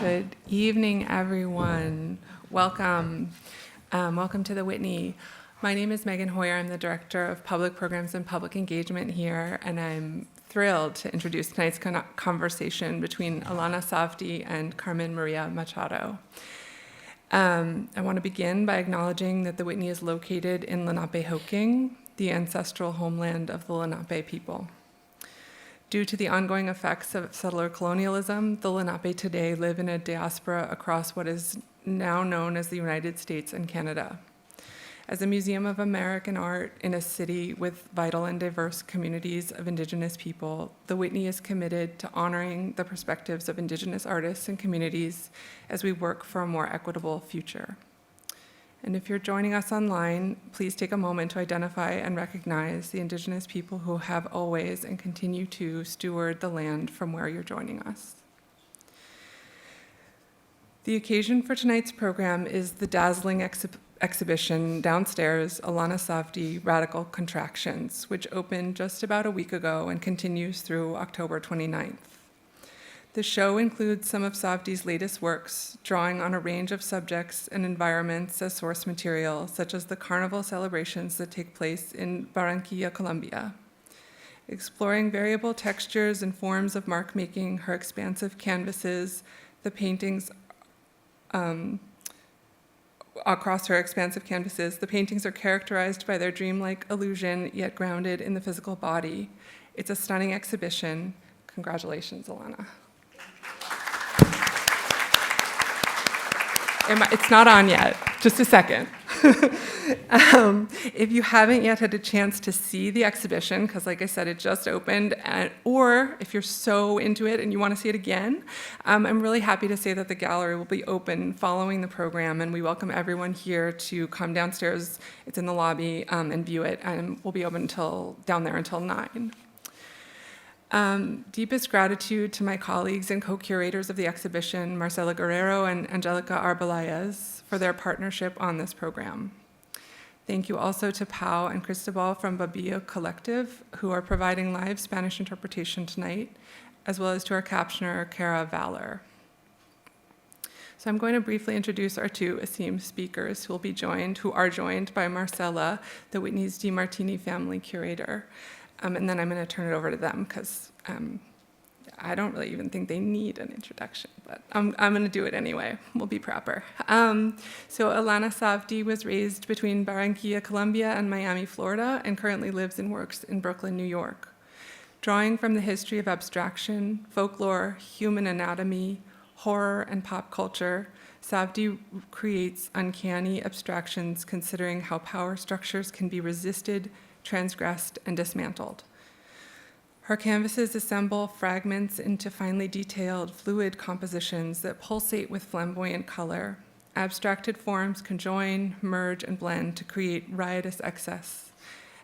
Good evening, everyone. Welcome. Welcome to the Whitney. My name is Megan Hoyer. I'm the Director of Public Programs and Public Engagement here, and I'm thrilled to introduce tonight's conversation between Ilana Savdie and Carmen Maria Machado. I want to begin by acknowledging that the Whitney is located in Lenapehoking, the ancestral homeland of the Lenape people. Due to the ongoing effects of settler colonialism, the Lenape today live in a diaspora across what is now known as the United States and Canada. As a museum of American art in a city with vital and diverse communities of Indigenous people, the Whitney is committed to honoring the perspectives of Indigenous artists and communities as we work for a more equitable future. And if you're joining us online, please take a moment to identify and recognize the Indigenous people who have always and continue to steward the land from where you're joining us. The occasion for tonight's program is the dazzling exhibition downstairs, Ilana Savdie, Radical Contractions, which opened just about a week ago and continues through October 29th. The show includes some of Savdie's latest works, drawing on a range of subjects and environments as source material, such as the carnival celebrations that take place in Barranquilla, Colombia. Exploring variable textures and forms of mark-making, her expansive canvases, the paintings across her expansive canvases, the paintings are characterized by their dreamlike illusion, yet grounded in the physical body. It's a stunning exhibition. Congratulations, Ilana. It's not on yet, just a second. If you haven't yet had a chance to see the exhibition, because like I said, it just opened, or if you're so into it and you want to see it again, I'm really happy to say that the gallery will be open following the program, and we welcome everyone here to come downstairs. It's in the lobby, and view it, and we'll be open down there until 9. Deepest gratitude to my colleagues and co-curators of the exhibition, Marcela Guerrero and Angelica Arbelayez, for their partnership on this program. Thank you also to Pau and Cristobal from Babillo Collective, who are providing live Spanish interpretation tonight, as well as to our captioner, Cara Valor. So I'm going to briefly introduce our two esteemed speakers who are joined by Marcela, the Whitney's DeMartini Family Curator. And then I'm going to turn it over to them because I don't really even think they need an introduction, but I'm going to do it anyway. We'll be proper. So Ilana Savdie was raised between Barranquilla, Colombia, and Miami, Florida, and currently lives and works in Brooklyn, New York. Drawing from the history of abstraction, folklore, human anatomy, horror, and pop culture, Savdie creates uncanny abstractions considering how power structures can be resisted, transgressed, and dismantled. Her canvases assemble fragments into finely detailed, fluid compositions that pulsate with flamboyant color. Abstracted forms conjoin, merge, and blend to create riotous excess.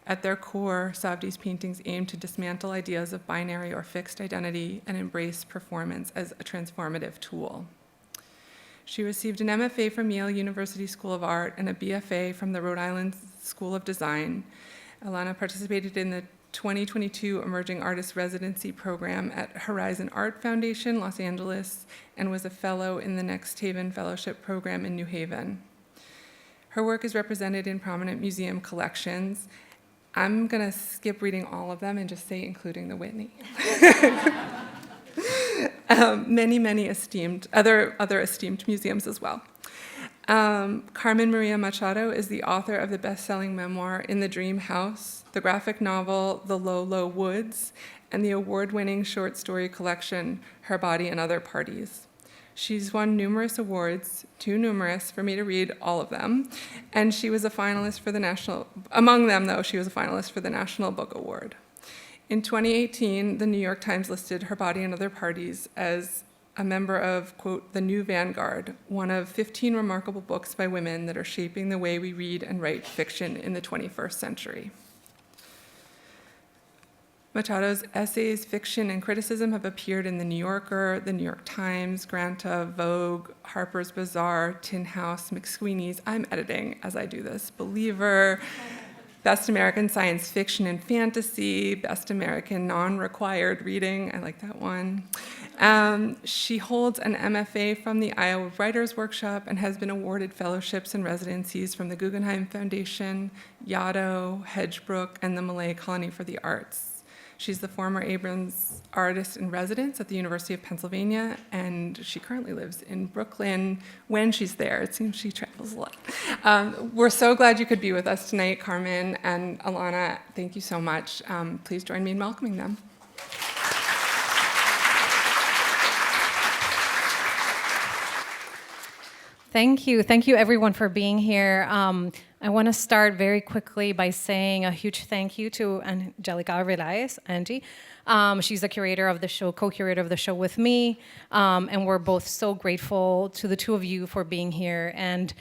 At their core, Savdie's paintings aim to dismantle ideas of binary or fixed identity and embrace performance as a transformative tool. She received an MFA from Yale University School of Art and a BFA from the Rhode Island School of Design. Ilana participated in the 2022 Emerging Artist Residency Program at Horizon Art Foundation, Los Angeles, and was a fellow in the Next Haven Fellowship Program in New Haven. Her work is represented in prominent museum collections. I'm going to skip reading all of them and just say including the Whitney. Many other esteemed museums as well. Carmen Maria Machado is the author of the best-selling memoir In the Dream House, the graphic novel The Low, Low Woods, and the award-winning short story collection Her Body and Other Parties. She's won numerous awards, too numerous for me to read all of them, and she was a finalist for the National Book Award. In 2018, the New York Times listed Her Body and Other Parties as a member of, quote, the New Vanguard, one of 15 remarkable books by women that are shaping the way we read and write fiction in the 21st century. Machado's essays, fiction, and criticism have appeared in The New Yorker, The New York Times, Granta, Vogue, Harper's Bazaar, Tin House, McSweeney's, I'm editing as I do this, Believer, Best American Science Fiction and Fantasy, Best American Non-Required Reading, I like that one, She holds an MFA from the Iowa Writers Workshop and has been awarded fellowships and residencies from the Guggenheim Foundation, Yaddo, Hedgebrook, and the Malay Colony for the Arts. She's the former Abrams Artist in Residence at the University of Pennsylvania, and she currently lives in Brooklyn when she's there. It seems she travels a lot. We're so glad you could be with us tonight, Carmen and Ilana. Thank you so much. Please join me in welcoming them. Thank you. Thank you, everyone, for being here. I want to start very quickly by saying a huge thank you to Angelica Arbeláez, Angie. She's the curator of the show, co-curator of the show with me, and we're both so grateful to the two of you for being here and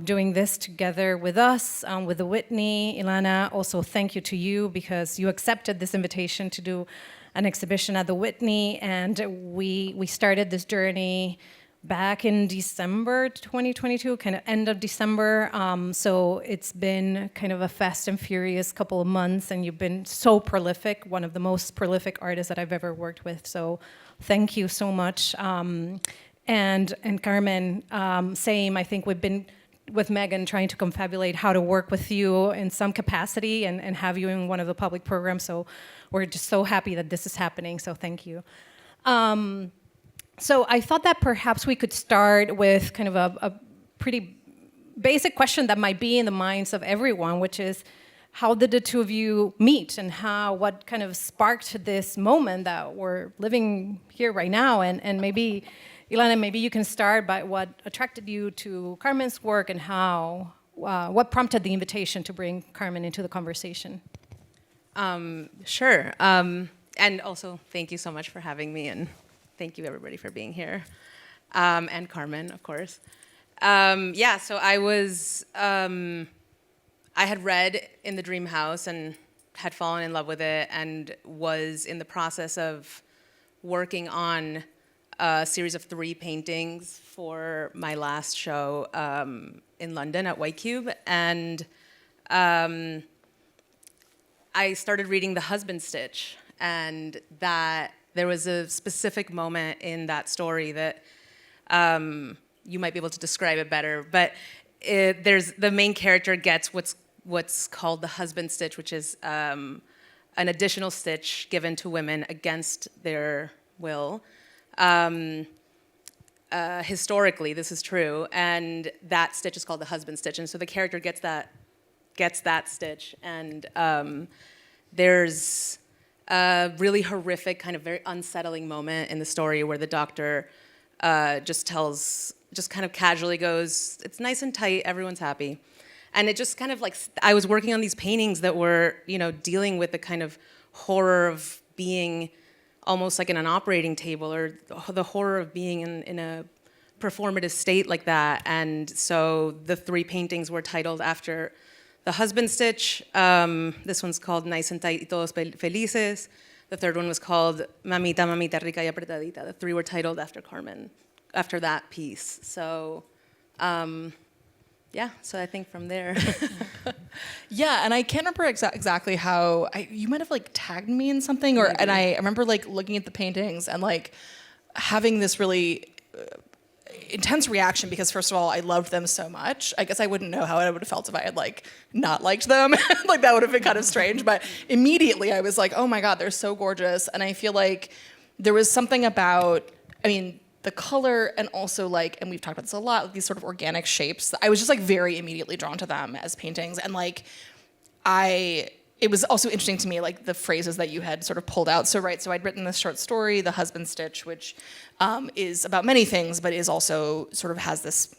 doing this together with us, with the Whitney. Ilana, also thank you to you because you accepted this invitation to do an exhibition at the Whitney, and we started this journey back in December 2022, kind of end of December. So it's been kind of a fast and furious couple of months, and you've been so prolific, one of the most prolific artists that I've ever worked with. So thank you so much. And Carmen, same. I think we've been with Megan trying to confabulate how to work with you in some capacity and have you in one of the public programs. So we're just so happy that this is happening. So thank you. So I thought that perhaps we could start with kind of a pretty basic question that might be in the minds of everyone, which is, how did the two of you meet, and what kind of sparked this moment that we're living here right now? And maybe, Ilana, maybe you can start by what attracted you to Carmen's work and what prompted the invitation to bring Carmen into the conversation? Sure. And also, thank you so much for having me, and thank you, everybody, for being here. And Carmen, of course. Yeah, so I had read In the Dream House and had fallen in love with it and was in the process of working on a series of 3 paintings for my last show in London at White Cube. And I started reading The Husband Stitch, and that there was a specific moment in that story that you might be able to describe it better, but there's the main character gets what's called the husband stitch, which is an additional stitch given to women against their will. Historically, this is true, and that stitch is called the husband stitch, and so the character gets that stitch, and there's a really horrific, kind of very unsettling moment in the story where the doctor just kind of casually goes, "It's nice and tight, everyone's happy." And it just kind of like, I was working on these paintings that were, dealing with the kind of horror of being almost like in an operating table, or the horror of being in a performative state like that. And so the 3 paintings were titled after the husband stitch. This one's called Nice and Tight y Todos Felices. The third one was called Mamita, Mamita Rica y Apretadita. The 3 were titled after Carmen, after that piece. So, yeah, so I think from there. Yeah, and I can't remember exactly how, you might have tagged me in something, and I remember looking at the paintings and having this really intense reaction, because first of all, I loved them so much. I guess I wouldn't know how I would have felt if I had not liked them. That would have been kind of strange. But immediately I was like, oh my God, they're so gorgeous. And I feel like there was something about, the color, and also and we've talked about this a lot, these sort of organic shapes. I was just very immediately drawn to them as paintings. And it was also interesting to me, the phrases that you had sort of pulled out. So I'd written this short story, The Husband Stitch, which is about many things, but is also sort of has this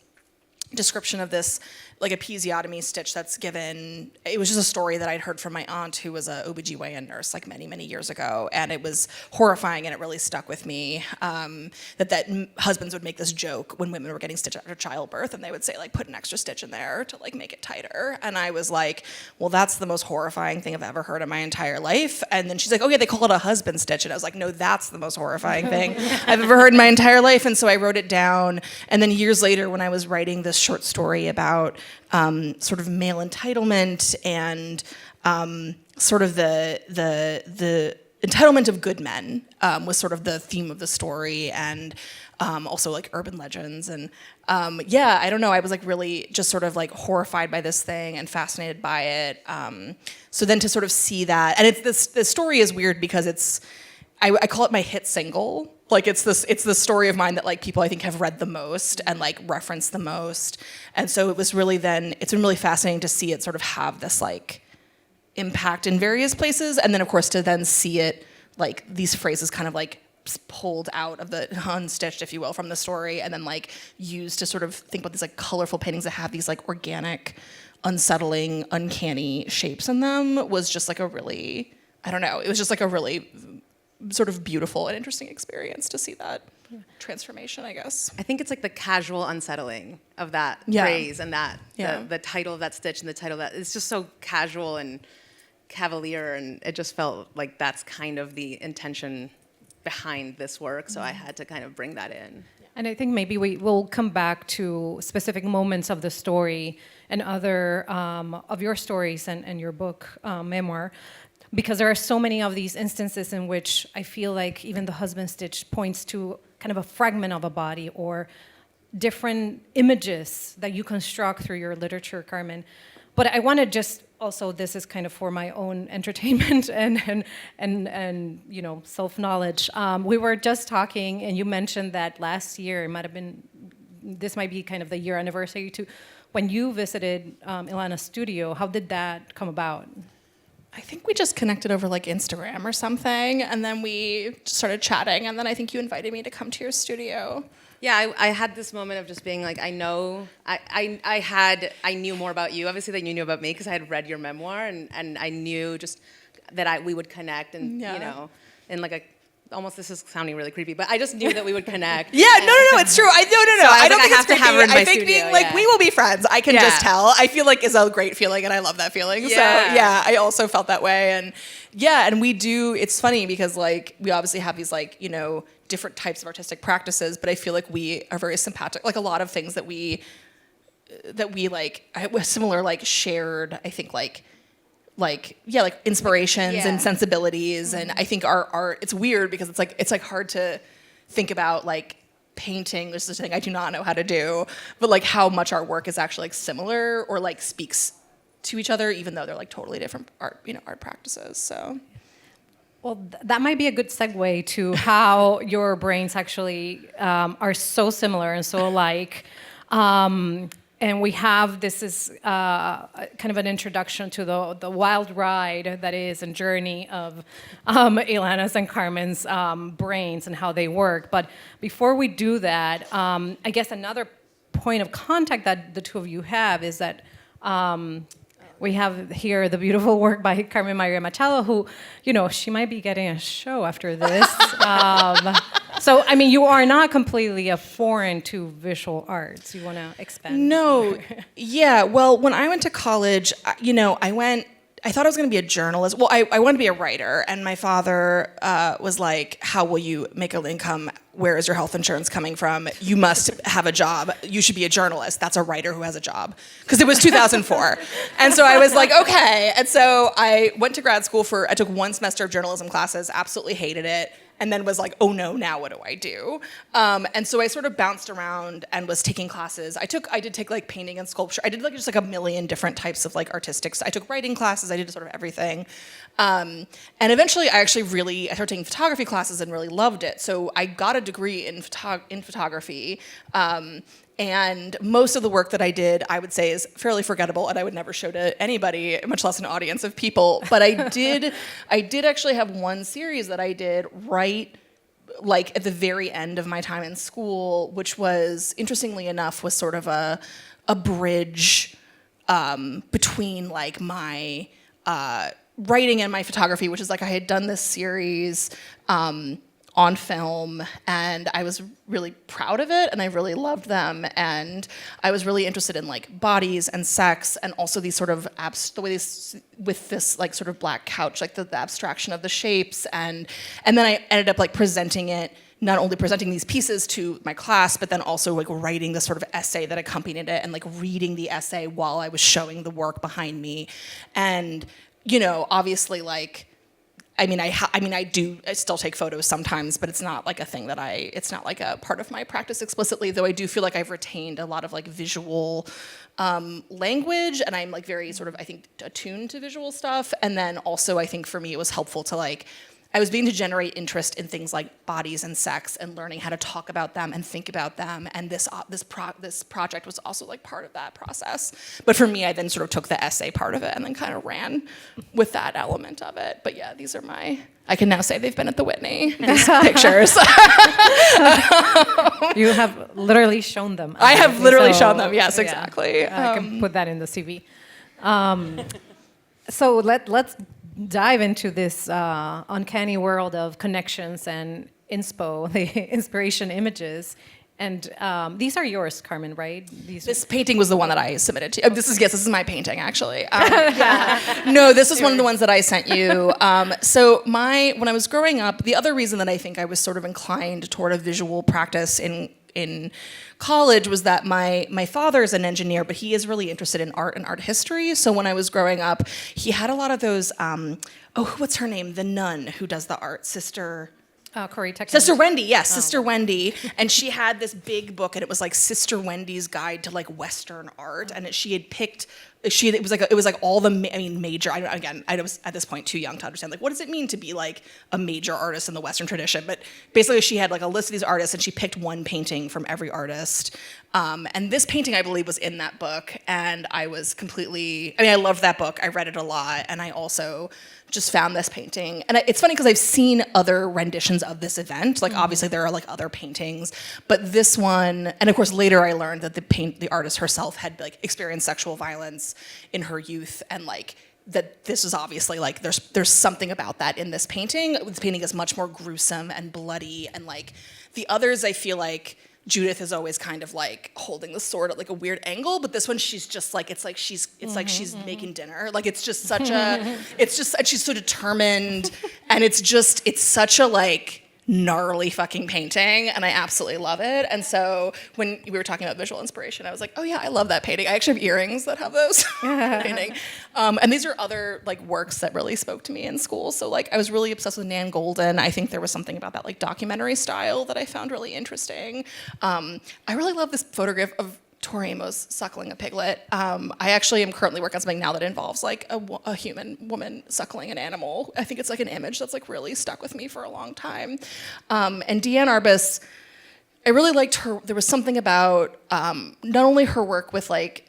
description of this, episiotomy stitch that's given. It was just a story that I'd heard from my aunt, who was a OBGYN nurse, many, many years ago. And it was horrifying, and it really stuck with me, that husbands would make this joke when women were getting stitched after childbirth, and they would say, put an extra stitch in there to, make it tighter. And I was like, well, that's the most horrifying thing I've ever heard in my entire life. And then she's like, oh yeah, they call it a husband stitch. And I was like, no, that's the most horrifying thing I've ever heard in my entire life. And so I wrote it down. And then years later, when I was writing this short story about sort of male entitlement and sort of the entitlement of good men was sort of the theme of the story, and also like urban legends. And I don't know, I was like really just sort of like horrified by this thing and fascinated by it. So then to sort of see that, and this story is weird because I call it my hit single. Like it's the story of mine that like people I think have read the most and like referenced the most. And so it's been really fascinating to see it sort of have this like impact in various places, and then of course to then see it like these phrases kind of like pulled out of the unstitched, if you will, from the story, and then like used to sort of think about these like colorful paintings that have these like organic, unsettling, uncanny shapes in them was just like a really, I don't know, it was just like a really sort of beautiful and interesting experience to see that transformation, I guess. I think it's like the casual unsettling of that phrase and that the title of that stitch and the title of that, it's just so casual and cavalier, and it just felt like that's kind of the intention behind this work, so I had to kind of bring that in. And I think maybe we will come back to specific moments of the story and other of your stories and your book, memoir, because there are so many of these instances in which I feel like even the husband stitch points to kind of a fragment of a body or different images that you construct through your literature, Carmen. But I want to just also, this is kind of for my own entertainment and you know, self-knowledge. We were just talking, and you mentioned that last year, this might be kind of the year anniversary to when you visited Ilana's studio. How did that come about? I think we just connected over like Instagram or something, and then we just started chatting, and then I think you invited me to come to your studio. Yeah, I had this moment of just being like, I knew more about you, obviously, than you knew about me, because I had read your memoir, and I knew just that we would connect, and you know, in like a, almost, this is sounding really creepy, but I just knew that we would connect. Yeah, no, it's true. No. So I don't think I have it's to have her in my I think studio, being like, we will be friends. I can just tell. I feel like is a great feeling, and I love that feeling. So yeah, I also felt that way, and we do. It's funny because like we obviously have these like, you know, different types of artistic practices, but I feel like we are very sympathetic. Like a lot of things that we like, similar like shared, I think like inspirations and sensibilities, and I think our art, it's weird because it's like hard to think about like painting. This is a thing I do not know how to do, but like how much our work is actually like similar or like speaks to each other, even though they're like totally different art practices. So. Well, that might be a good segue to how your brains actually are so similar and so alike. And we have, this is kind of an introduction to the wild ride that is and journey of Ilana's and Carmen's brains and how they work. But before we do that, I guess another point of contact that the two of you have is that we have here the beautiful work by Carmen Maria Machado, who, you know, she might be getting a show after this. So, I mean, you are not completely a foreign to visual arts. You want to expand? No. Yeah. Well, when I went to college, you know, I thought I was going to be a journalist. Well, I wanted to be a writer, and my father was like, how will you make an income? Where is your health insurance coming from? You must have a job. You should be a journalist. That's a writer who has a job. Because it was 2004. And so I was like, okay. And so I went to grad school I took one semester of journalism classes, absolutely hated it, and then was like, oh no, now what do I do? And so I sort of bounced around and was taking classes. I did take like painting and sculpture. I did like just like a million different types of like artistics. I took writing classes. I did sort of everything. And eventually I started taking photography classes and really loved it. So I got a degree in photography. And most of the work that I did, I would say, is fairly forgettable, and I would never show to anybody, much less an audience of people. But I did actually have one series that I did right, like at the very end of my time in school, which was, interestingly enough, was sort of a bridge between like my writing and my photography, which is like I had done this series on film, and I was really proud of it, and I really loved them, and I was really interested in like bodies and sex, and also these sort of with this like sort of black couch, like the abstraction of the shapes, and then I ended up like not only presenting these pieces to my class, but then also like writing the sort of essay that accompanied it, and like reading the essay while I was showing the work behind me, and you know, obviously like I still take photos sometimes, but it's not like a thing that it's not like a part of my practice explicitly, though I do feel like I've retained a lot of like visual language, and I'm like very sort of, I think, attuned to visual stuff. And then also I think for me it was helpful to like, I was beginning to generate interest in things like bodies and sex and learning how to talk about them and think about them. And this project was also like part of that process. But for me, I then sort of took the essay part of it and then kind of ran with that element of it. But yeah, these are I can now say they've been at the Whitney, these pictures. You have literally shown them. I have literally shown them, yes, exactly. I can put that in the CV. So let's dive into this uncanny world of connections and inspo, the inspiration images. And these are yours, Carmen, right? This painting was the one that I submitted to you. This is my painting, actually. No, this was one of the ones that I sent you. So when I was growing up, the other reason that I think I was sort of inclined toward a visual practice in college was that my father is an engineer, but he is really interested in art and art history. So when I was growing up, he had a lot of those, what's her name? The nun who does the art, Sister Wendy, yes, Sister Wendy. And she had this big book, and it was like Sister Wendy's Guide to like Western Art. And she had picked, it was like all the major. I was at this point too young to understand like what does it mean to be like a major artist in the Western tradition. But basically, she had like a list of these artists, and she picked one painting from every artist. And this painting, I believe, was in that book. And I was completely. I loved that book. I read it a lot, and I also just found this painting. And it's funny because I've seen other renditions of this event. Like, obviously, there are like other paintings, but this one, and of course, later I learned that the artist herself had like experienced sexual violence in her youth, and like that this is obviously like there's something about that in this painting. This painting is much more gruesome and bloody, and like the others, I feel like Judith is always kind of like holding the sword at like a weird angle, but this one she's just like it's like she's making dinner. Like it's just she's so determined, and it's such a like gnarly fucking painting, and I absolutely love it. And so when we were talking about visual inspiration, I was like, oh yeah, I love that painting. I actually have earrings that have those painting. And these are other like works that really spoke to me in school. So like I was really obsessed with Nan Golden. I think there was something about that like documentary style that I found really interesting. I really love this photograph of Tori Amos suckling a piglet. I actually am currently working on something now that involves like a human woman suckling an animal. I think it's like an image that's like really stuck with me for a long time. And Deanne Arbus, I really liked her. There was something about not only her work with like,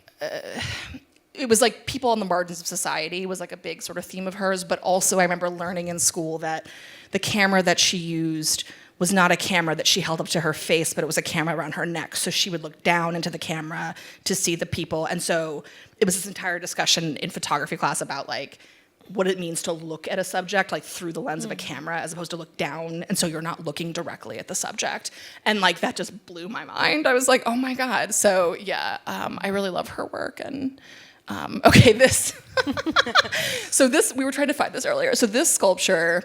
it was like people on the margins of society was like a big sort of theme of hers, but also I remember learning in school that the camera that she used was not a camera that she held up to her face, but it was a camera around her neck. So she would look down into the camera to see the people. And so it was this entire discussion in photography class about like what it means to look at a subject like through the lens of a camera as opposed to look down. And so you're not looking directly at the subject. And like that just blew my mind. I was like, oh my God. So yeah, I really love her work. And this. So we were trying to find this earlier. So this sculpture,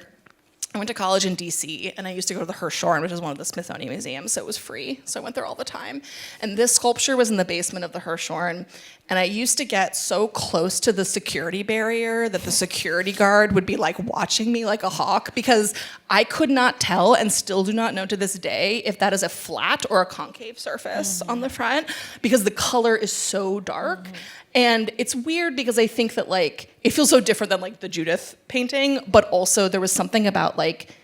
I went to college in DC, and I used to go to the Hirshhorn, which is one of the Smithsonian museums, so it was free, so I went there all the time. And this sculpture was in the basement of the Hirshhorn, and I used to get so close to the security barrier that the security guard would be like watching me like a hawk, because I could not tell, and still do not know to this day, if that is a flat or a concave surface on the front, because the color is so dark. And it's weird because I think that like it feels so different than like the Judith painting, but also there was something about like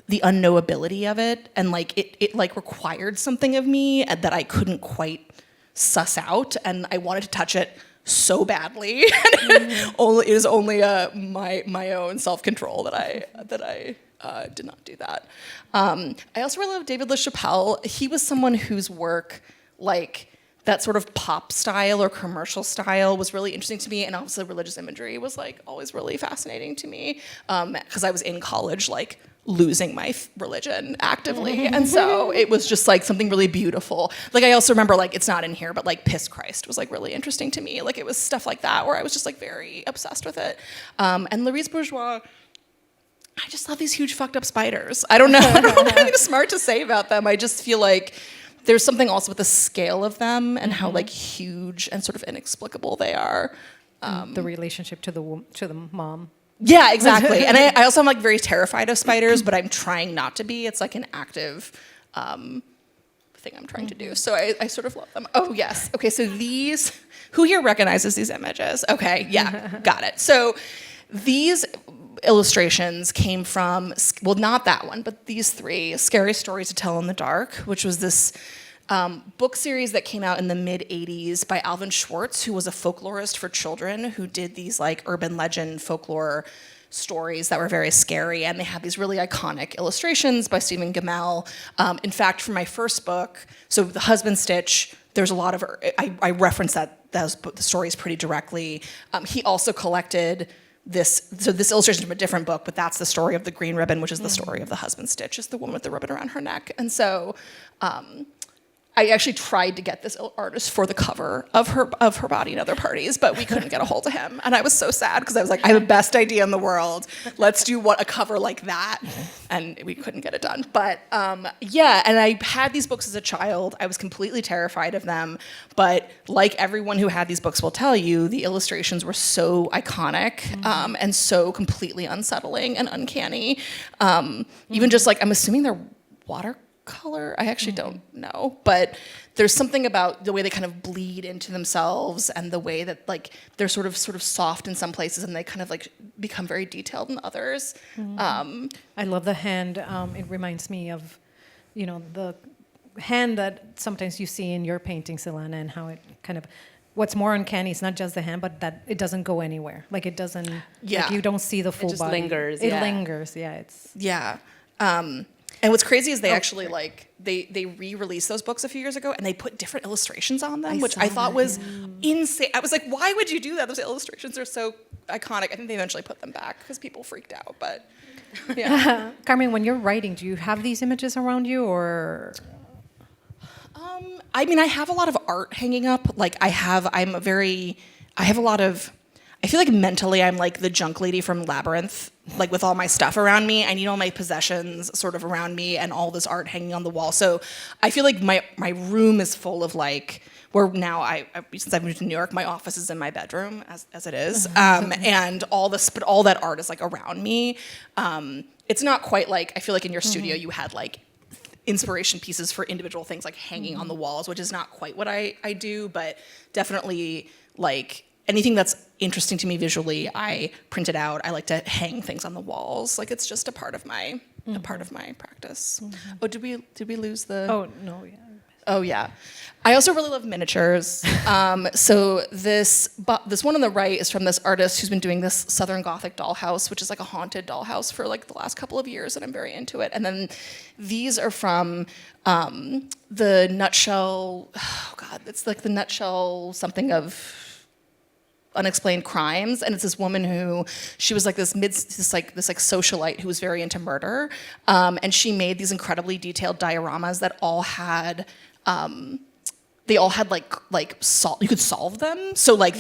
the unknowability of it, and like it like required something of me that I couldn't quite suss out, and I wanted to touch it so badly. It was only my own self-control that I did not do that. I also really love David LaChapelle. He was someone whose work like that sort of pop style or commercial style was really interesting to me, and also religious imagery was like always really fascinating to me, because I was in college like losing my religion actively, and so it was just like something really beautiful. Like I also remember like it's not in here, but like Piss Christ was like really interesting to me. Like it was stuff like that where I was just like very obsessed with it. And Louise Bourgeois, I just love these huge fucked up spiders. I don't know anything smart to say about them. I just feel like there's something also with the scale of them and how like huge and sort of inexplicable they are. The relationship to the mom. Yeah, exactly. And I also am like very terrified of spiders, but I'm trying not to be. It's like an active thing I'm trying to do. So I sort of love them. Oh, yes. Okay, so these, who here recognizes these images? Okay, yeah, got it. So these illustrations came from, well, not that one, but these three, Scary Stories to Tell in the Dark, which was this book series that came out in the mid-'80s by Alvin Schwartz, who was a folklorist for children who did these like urban legend folklore stories that were very scary, and they had these really iconic illustrations by Stephen Gammell. In fact, for my first book, so The Husband Stitch, there's a lot of, I reference the stories pretty directly. He also collected this illustration from a different book, but that's the story of the green ribbon, which is the story of The Husband Stitch, is the woman with the ribbon around her neck. And so I actually tried to get this artist for the cover of her body in other parties, but we couldn't get a hold of him. And I was so sad because I was like, I have the best idea in the world. Let's do a cover like that. And we couldn't get it done. But yeah, and I had these books as a child. I was completely terrified of them. But like everyone who had these books will tell you, the illustrations were so iconic and so completely unsettling and uncanny. Even just like, I'm assuming they're watercolor. I actually don't know, but there's something about the way they kind of bleed into themselves and the way that like they're sort of soft in some places and they kind of like become very detailed in others. I love the hand. It reminds me of, the hand that sometimes you see in your paintings, Ilana, and how it kind of, what's more uncanny is not just the hand, but that it doesn't go anywhere. Like it doesn't, like you don't see the full just body. lingers. It lingers, yeah. And what's crazy is they actually like they re-released those books a few years ago and they put different illustrations on them, which I thought was insane. I was like, why would you do that? Those illustrations are so iconic. I think they eventually put them back because people freaked out. But yeah, Carmen, when you're writing, do you have these images around you, or? I mean, I have a lot of art hanging up. Like I have a lot of. I feel like mentally I'm like the junk lady from Labyrinth, like with all my stuff around me. I need all my possessions sort of around me and all this art hanging on the wall. So I feel like my room is full of like, where now since I've moved to New York, my office is in my bedroom as it is. And all that art is like around me. It's not quite like, I feel like in your studio you had like inspiration pieces for individual things like hanging on the walls, which is not quite what I do, but definitely like, anything that's interesting to me visually, I print it out. I like to hang things on the walls. Like it's just a part of my practice. Oh, did we lose the? Oh no, yeah. Oh yeah. I also really love miniatures. So this one on the right is from this artist who's been doing this Southern Gothic dollhouse, which is like a haunted dollhouse for like the last couple of years, and I'm very into it. And then these are from the Nutshell. Oh God, it's like the Nutshell something of Unexplained Crimes, and it's this woman who she was like this socialite who was very into murder, and she made these incredibly detailed dioramas that all had like you could solve them. So like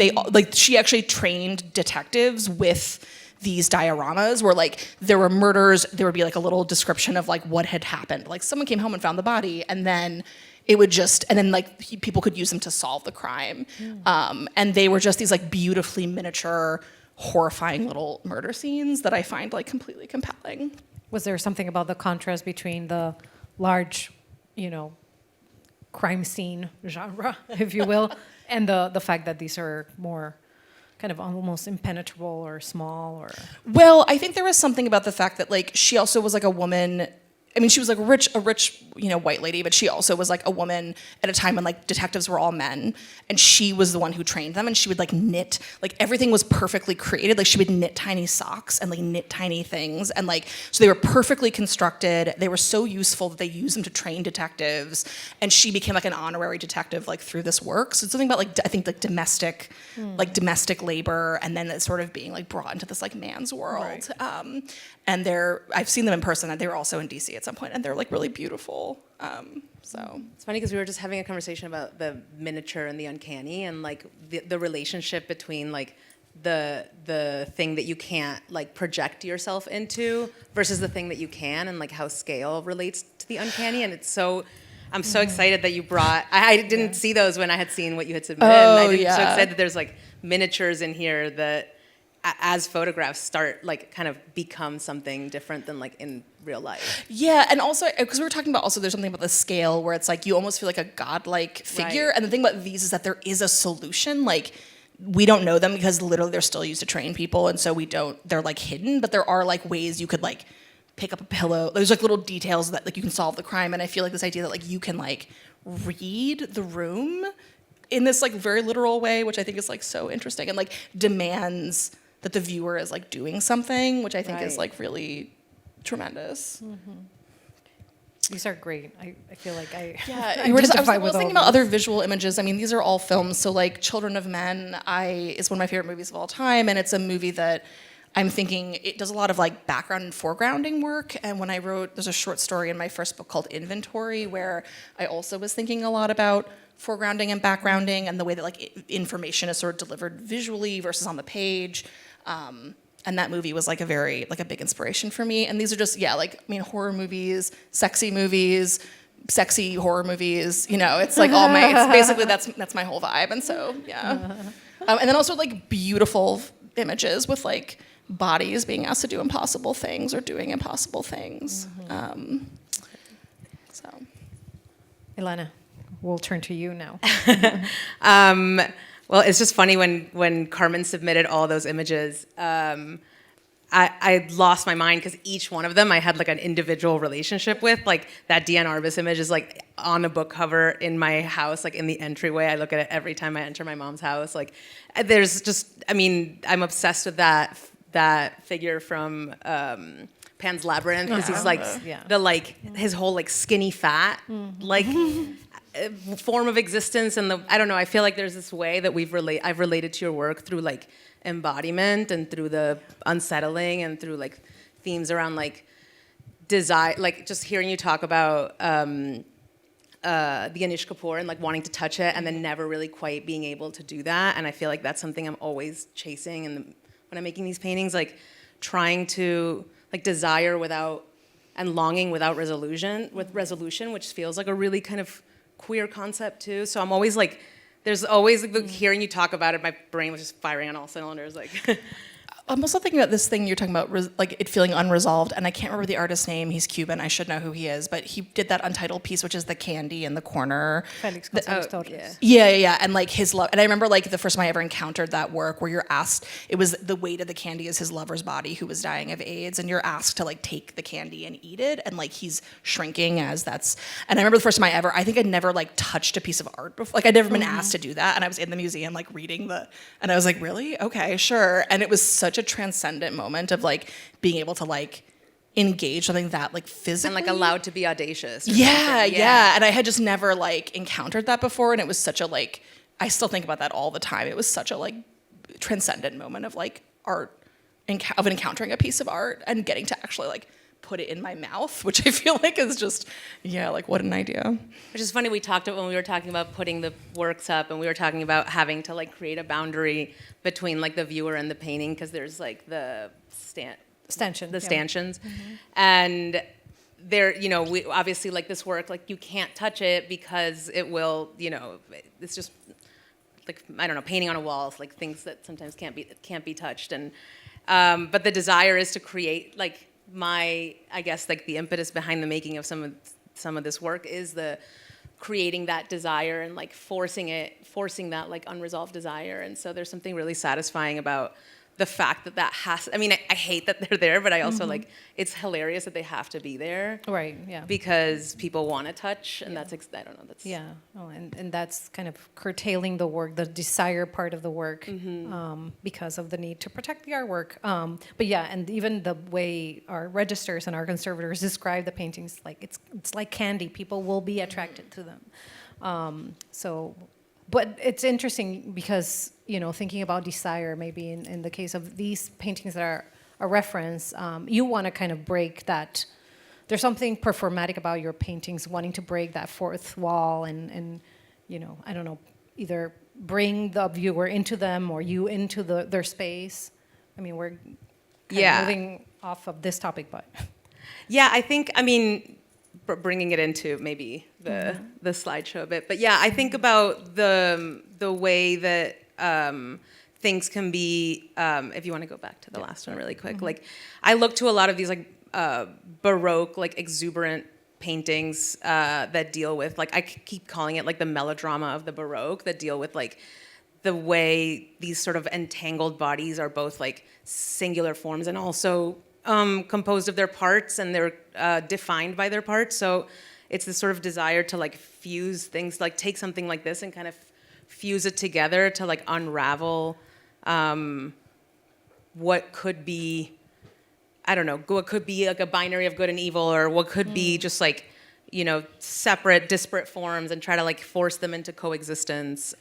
she actually trained detectives with these dioramas where like there were murders, there would be like a little description of like what had happened, like someone came home and found the body, and then it would people could use them to solve the crime. And they were just these like beautifully miniature, horrifying little murder scenes that I find like completely compelling. Was there something about the contrast between the large, crime scene genre, if you will, and the fact that these are more kind of almost impenetrable or small, or? Well, I think there was something about the fact that like she also was like a woman. I mean, she was like a rich, white lady, but she also was like a woman at a time when like detectives were all men, and she was the one who trained them, and she would like knit, like everything was perfectly created. Like she would knit tiny socks and like knit tiny things, and like so they were perfectly constructed. They were so useful that they used them to train detectives, and she became like an honorary detective like through this work. So it's something about like I think like domestic labor, and then it's sort of being like brought into this like man's world. Right. And I've seen them in person, and they were also in DC at some point, and they're like really beautiful. So it's funny because we were just having a conversation about the miniature and the uncanny, and like the relationship between like the thing that you can't like project yourself into versus the thing that you can, and like how scale relates to the uncanny. And it's I'm so excited that you brought. I didn't see those when I had seen what you had submitted. And I'm so excited that there's like miniatures in here that as photographs start like kind of become something different than like in real life. Yeah, and also because we were talking about also there's something about the scale where it's like you almost feel like a godlike figure. Right. And the thing about these is that there is a solution. Like we don't know them because literally they're still used to train people, and so we don't. They're like hidden, but there are like ways you could like pick up a pillow. There's like little details that like you can solve the crime, and I feel like this idea that like you can like read the room in this like very literal way, which I think is like so interesting and like demands that the viewer is like doing something, which I think is Right. like really tremendous. These are great. I feel like I Yeah, I I was identify with thinking all about these. other visual images. I mean, these are all films. So like Children of Men is one of my favorite movies of all time, and it's a movie that I'm thinking it does a lot of like background and foregrounding work. And when I wrote, there's a short story in my first book called Inventory, where I also was thinking a lot about foregrounding and backgrounding and the way that like information is sort of delivered visually versus on the page. And that movie was like a big inspiration for me. And these are just, like, I mean, horror movies, sexy horror movies, it's like it's basically, that's my whole vibe. And so, yeah. And then also like beautiful images with like bodies being asked to do impossible things or doing impossible things. So. Ilana, we'll turn to you now. Well, it's just funny when Carmen submitted all those images, I lost my mind because each one of them I had like an individual relationship with. Like that Diane Arbus image is like on a book cover in my house, like in the entryway. I look at it every time I enter my mom's house. Like there's just, I mean, I'm obsessed with that figure from Pan's Labyrinth because he's like his whole like skinny fat like form of existence, and I don't know, I feel like there's this way that I've related to your work through like embodiment and through the unsettling and through like themes around like desire, like just hearing you talk about the Anish Kapoor and like wanting to touch it and then never really quite being able to do that. And I feel like that's something I'm always chasing, and when I'm making these paintings, like trying to like desire without and longing without resolution, which feels like a really kind of queer concept too. So I'm always like, there's always like hearing you talk about it, my brain was just firing on all cylinders. Like, I'm also thinking about this thing you're talking about, like it feeling unresolved, and I can't remember the artist's name. He's Cuban. I should know who he is, but he did that untitled piece, which is the candy in the corner. Felix González Torres. Yeah, and like his love. And I remember like the first time I ever encountered that work, where you're asked, it was the weight of the candy is his lover's body who was dying of AIDS, and you're asked to like take the candy and eat it, and like he's shrinking as that's. And I remember the first time I think I'd never like touched a piece of art before. Like I'd never been asked to do that, and I was in the museum like reading and I was like, really? Okay, sure. And it was such a transcendent moment of like being able to like engage something that like physically and like allowed to be audacious. Yeah. And I had just never like encountered that before, and it was such a like, I still think about that all the time. It was such a like transcendent moment of like art, of encountering a piece of art and getting to actually like put it in my mouth, which I feel like is just, like what an idea. Which is funny, we talked about when we were talking about putting the works up, and we were talking about having to like create a boundary between like the viewer and the painting, because there's like the stanchions. And there, we obviously like this work, like you can't touch it because it will, it's just like, I don't know, painting on a wall, like things that sometimes can't be touched. And but the desire is to create like I guess like the impetus behind the making of some of this work is the creating that desire and like forcing that like unresolved desire. And so there's something really satisfying about the fact that has, I mean, I hate that they're there, but I also like, it's hilarious that they have to be there. Right, yeah. Because people want to touch, and that's, I don't know, that's... Yeah, and that's kind of curtailing the work, the desire part of the work, because of the need to protect the artwork. But yeah, and even the way our registers and our conservators describe the paintings, like it's like candy. People will be attracted to them. But it's interesting because, thinking about desire, maybe in the case of these paintings that are a reference, you want to kind of break that. There's something performatic about your paintings, wanting to break that fourth wall and I don't know, either bring the viewer into them or you into their space. I mean, we're kind of moving off of this topic, but... Yeah, I think, bringing it into maybe the slideshow a bit, but yeah, I think about the way that things can be, if you want to go back to the last one really quick, like I look to a lot of these like Baroque, like exuberant paintings that deal with, like I keep calling it like the melodrama of the Baroque, that deal with like the way these sort of entangled bodies are both like singular forms and also composed of their parts, and they're defined by their parts. So it's this sort of desire to like fuse things, like take something like this and kind of fuse it together to like unravel what could be, I don't know, what could be like a binary of good and evil, or what could be just like, you know, separate, disparate forms, and try to like force them into coexistence.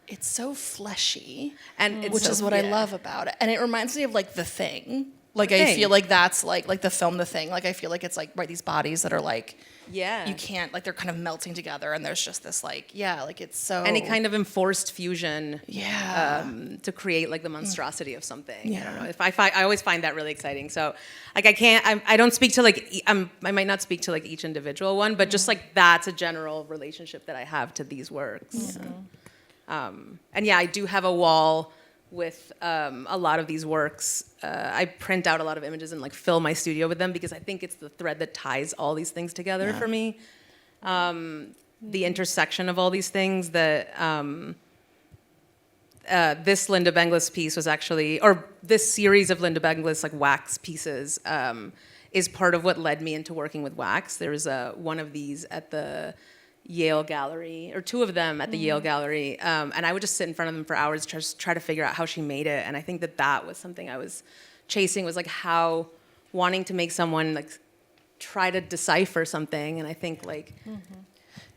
It's so fleshy, and which is what I love about it. And it reminds me of like The Thing. Like I Thing. feel like that's like the film The Thing. Like I feel like it's like these bodies that are like, Yeah. you can't, like they're kind of melting together, and there's just this like, like it's so Any kind of enforced fusion. Yeah. To create like the monstrosity of something. I Yeah. don't know. If I always find that really exciting. So like I don't speak to like I might not speak to like each individual one, but just like that's a general relationship that I have to these works. And yeah, I do have a wall with a lot of these works. I print out a lot of images and like fill my studio with them because I think it's the thread that ties all these things together for me. The intersection of all these things that this Linda Benglis piece was actually, or this series of Linda Benglis like wax pieces is part of what led me into working with wax. There was one of these at the Yale Gallery, or two of them at the Yale Gallery, and I would just sit in front of them for hours, try to figure out how she made it. And I think that was something I was chasing, was like how wanting to make someone like try to decipher something. And I think like,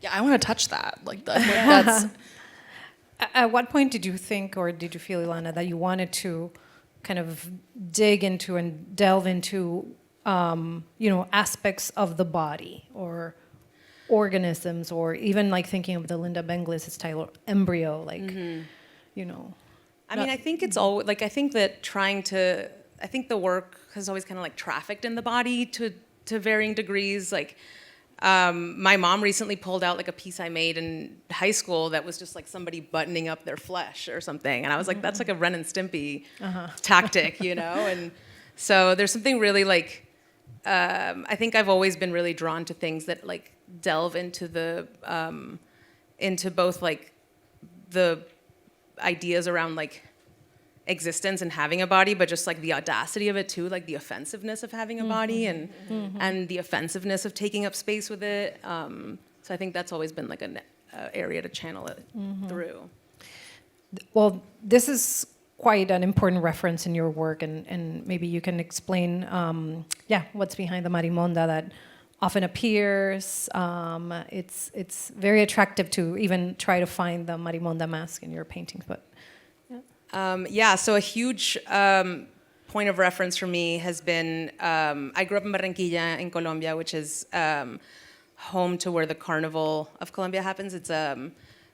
yeah, I want to touch that. Like that's At what point did you think, or did you feel, Ilana, that you wanted to kind of dig into and delve into, aspects of the body or organisms, or even like thinking of the Linda Benglis style embryo, like, I mean, I think it's all like, I think that I think the work has always kind of like trafficked in the body to varying degrees. Like, my mom recently pulled out like a piece I made in high school that was just like somebody buttoning up their flesh or something. And I was like, that's like a Ren and Stimpy tactic, you know? And so there's something really like, I think I've always been really drawn to things that like delve into into both like the ideas around like existence and having a body, but just like the audacity of it too, like the offensiveness of having a body and the offensiveness of taking up space with it. So I think that's always been like an area to channel it through. well, this is quite an important reference in your work, and maybe you can explain, what's behind the marimonda that often appears. It's very attractive to even try to find the marimonda mask in your paintings, but So a huge point of reference for me has been, I grew up in Barranquilla in Colombia, which is home to where the Carnival of Colombia happens. It's a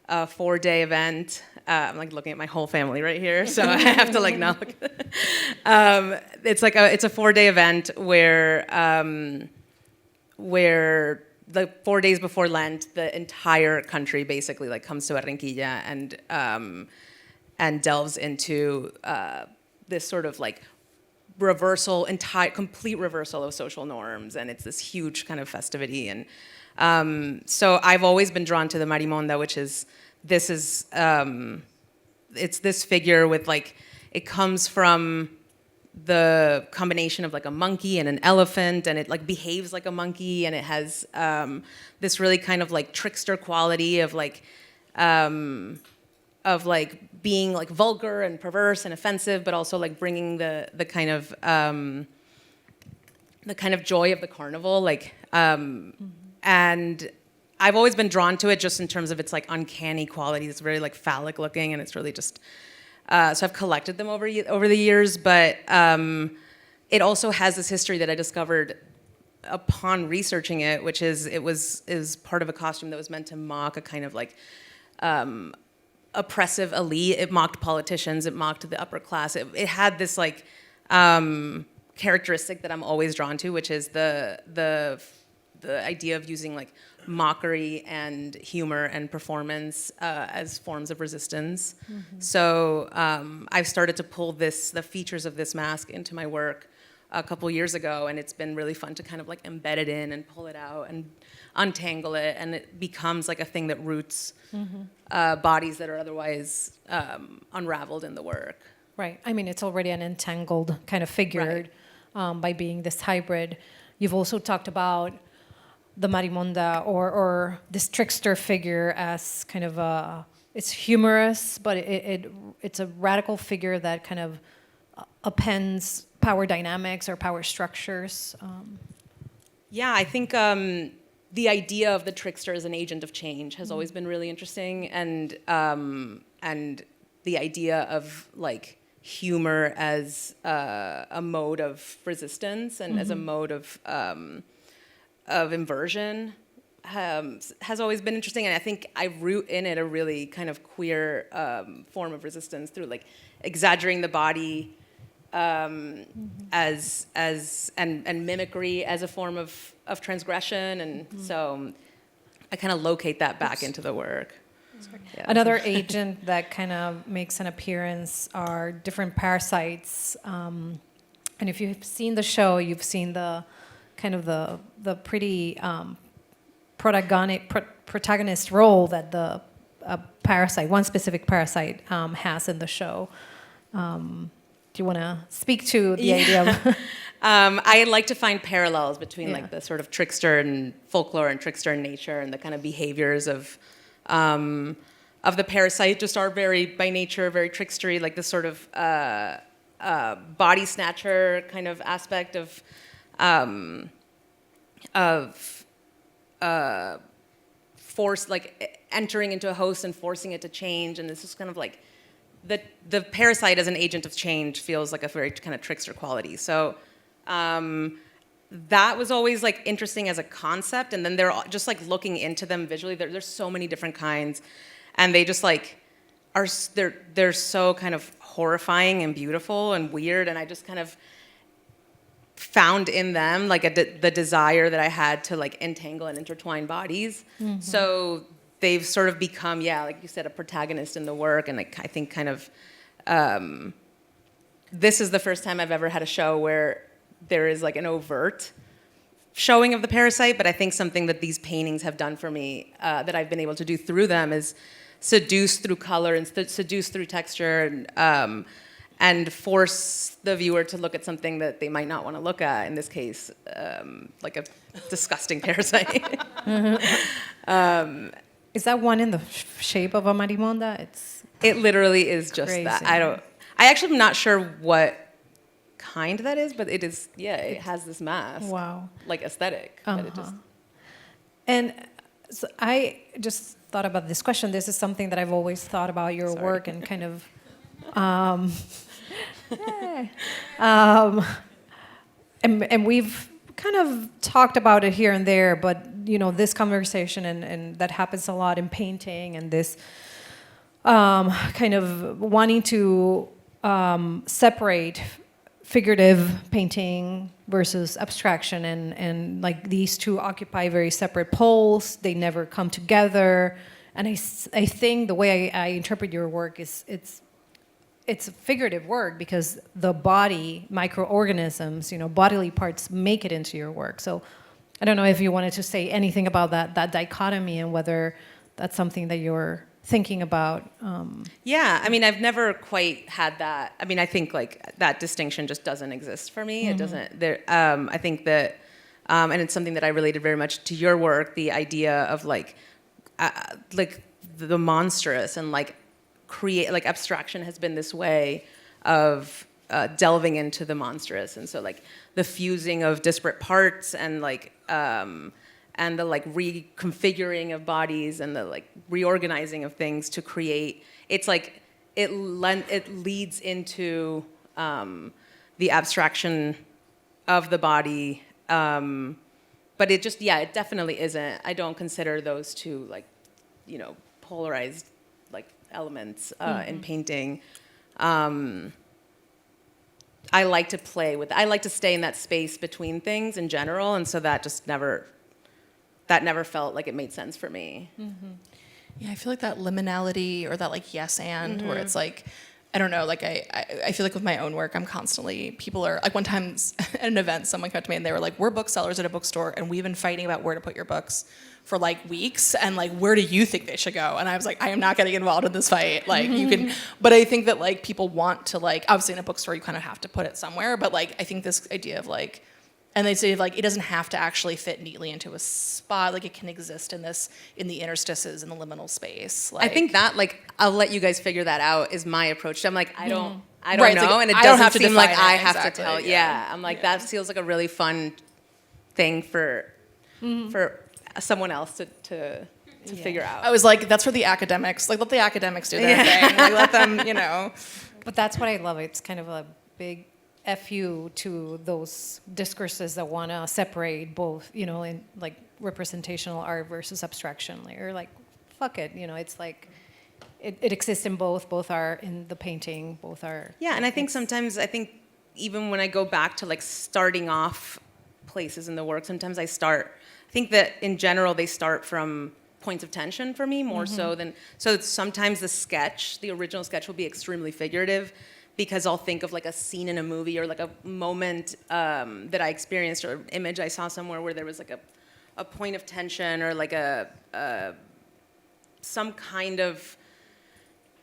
4-day event. I'm like looking at my whole family right here, so I have to like not look. It's a 4-day event where the 4 days before Lent, the entire country basically like comes to Barranquilla and delves into this sort of like complete reversal of social norms, and it's this huge kind of festivity. And so I've always been drawn to the marimonda, which is it's this figure with like, it comes from the combination of like a monkey and an elephant, and it like behaves like a monkey, and it has this really kind of like trickster quality of like being like vulgar and perverse and offensive, but also like bringing the kind of joy of the carnival, like and I've always been drawn to it just in terms of its like uncanny quality. It's very like phallic looking, and it's really just so I've collected them over the years, but it also has this history that I discovered upon researching it, which is part of a costume that was meant to mock a kind of like oppressive elite. It mocked politicians. It mocked the upper class. It had this like characteristic that I'm always drawn to, which is the the idea of using like mockery and humor and performance as forms of resistance. So I've started to pull the features of this mask into my work a couple years ago, and it's been really fun to kind of like embed it in and pull it out and untangle it, and it becomes like a thing that roots bodies that are otherwise unraveled in the work. Right. I mean, it's already an entangled kind of figure by being this hybrid. You've also talked about the marimonda or this trickster figure as kind of it's humorous, but it's a radical figure that kind of appends power dynamics or power structures. Yeah, I think the idea of the trickster as an agent of change has always been really interesting, and the idea of like humor as a mode of resistance and as a mode of inversion has always been interesting, and I think I root in it a really kind of queer form of resistance through like exaggerating the body as and mimicry as a form of transgression, and so I kind of locate that back into the work. Yeah. Another agent that kind of makes an appearance are different parasites. And if you've seen the show, you've seen the kind of the pretty protagonist role that the parasite, one specific parasite, has in the show. Do you want to speak to the idea of... I like to find parallels between like the sort of trickster and folklore and trickster in nature, and the kind of behaviors of the parasite just are very, by nature, very trickstery, like this sort of body snatcher kind of aspect of force, like entering into a host and forcing it to change, and this is kind of like the parasite as an agent of change feels like a very kind of trickster quality. So that was always like interesting as a concept, and then they're just like looking into them visually. There's so many different kinds, and they just like are they're so kind of horrifying and beautiful and weird, and I just kind of found in them like the desire that I had to like entangle and intertwine bodies. So they've sort of become, like you said, a protagonist in the work, and like I think kind of this is the first time I've ever had a show where there is like an overt showing of the parasite, but I think something that these paintings have done for me that I've been able to do through them is seduce through color and seduce through texture, and force the viewer to look at something that they might not want to look at, in this case, like a disgusting parasite. Is that one in the shape of a marimonda? It literally is just crazy. That. I actually am not sure what kind that is, but it is, it has this mask. Wow. Like aesthetic. But it just... And so I just thought about this question. This is something that I've always thought about your work, and kind of, and we've kind of talked about it here and there, but you know, this conversation and that happens a lot in painting, and this kind of wanting to separate figurative painting versus abstraction, and like these two occupy very separate poles. They never come together, and I think the way I interpret your work is it's a figurative work, because the body, microorganisms, bodily parts make it into your work. So I don't know if you wanted to say anything about that dichotomy, and whether that's something that you're thinking about. Yeah, I mean, I've never quite had that. I mean, I think like that distinction just doesn't exist for me. It doesn't. I think that, and it's something that I related very much to your work. The idea of like the monstrous, and like abstraction has been this way of delving into the monstrous, and so like the fusing of disparate parts, and like and the like reconfiguring of bodies, and the like reorganizing of things to create. It's like it leads into the abstraction of the body, but it just it definitely isn't. I don't consider those two like polarized like elements in painting. I like to play with. I like to stay in that space between things in general, and so that just never that never felt like it made sense for me. Yeah, I feel like that liminality or that like yes and where it's like, I don't know, like I feel like with my own work, I'm constantly, people are, like one time at an event, someone came up to me and they were like, we're booksellers at a bookstore and we've been fighting about where to put your books for like weeks and like, where do you think they should go? And I was like, I am not getting involved in this fight. Like you can, but I think that like people want to like, obviously in a bookstore, you kind of have to put it somewhere, but like, I think this idea of like, and they say like it doesn't have to actually fit neatly into a spot. Like it can exist in the interstices in the liminal space. Like, I think that like I'll let you guys figure that out is my approach. I'm like I don't Right, know, it's like, and it I don't doesn't have to seem like define I it, have exactly, to tell. Yeah, I'm like that feels like a really fun thing for someone else to figure out. I was like, that's for the academics. Like let the academics do their thing. Like, let them, you know. But that's what I love. It's kind of a big FU to those discourses that want to separate both, you know, in like representational art versus abstraction. Like fuck it, you know, it's like it exists in both. Both are in the painting. Both are. Yeah, and I think sometimes even when I go back to like starting off places in the work, sometimes I think that in general they start from points of tension for me more so than, so sometimes the original sketch will be extremely figurative because I'll think of like a scene in a movie or like a moment that I experienced or image I saw somewhere where there was like a point of tension or like some kind of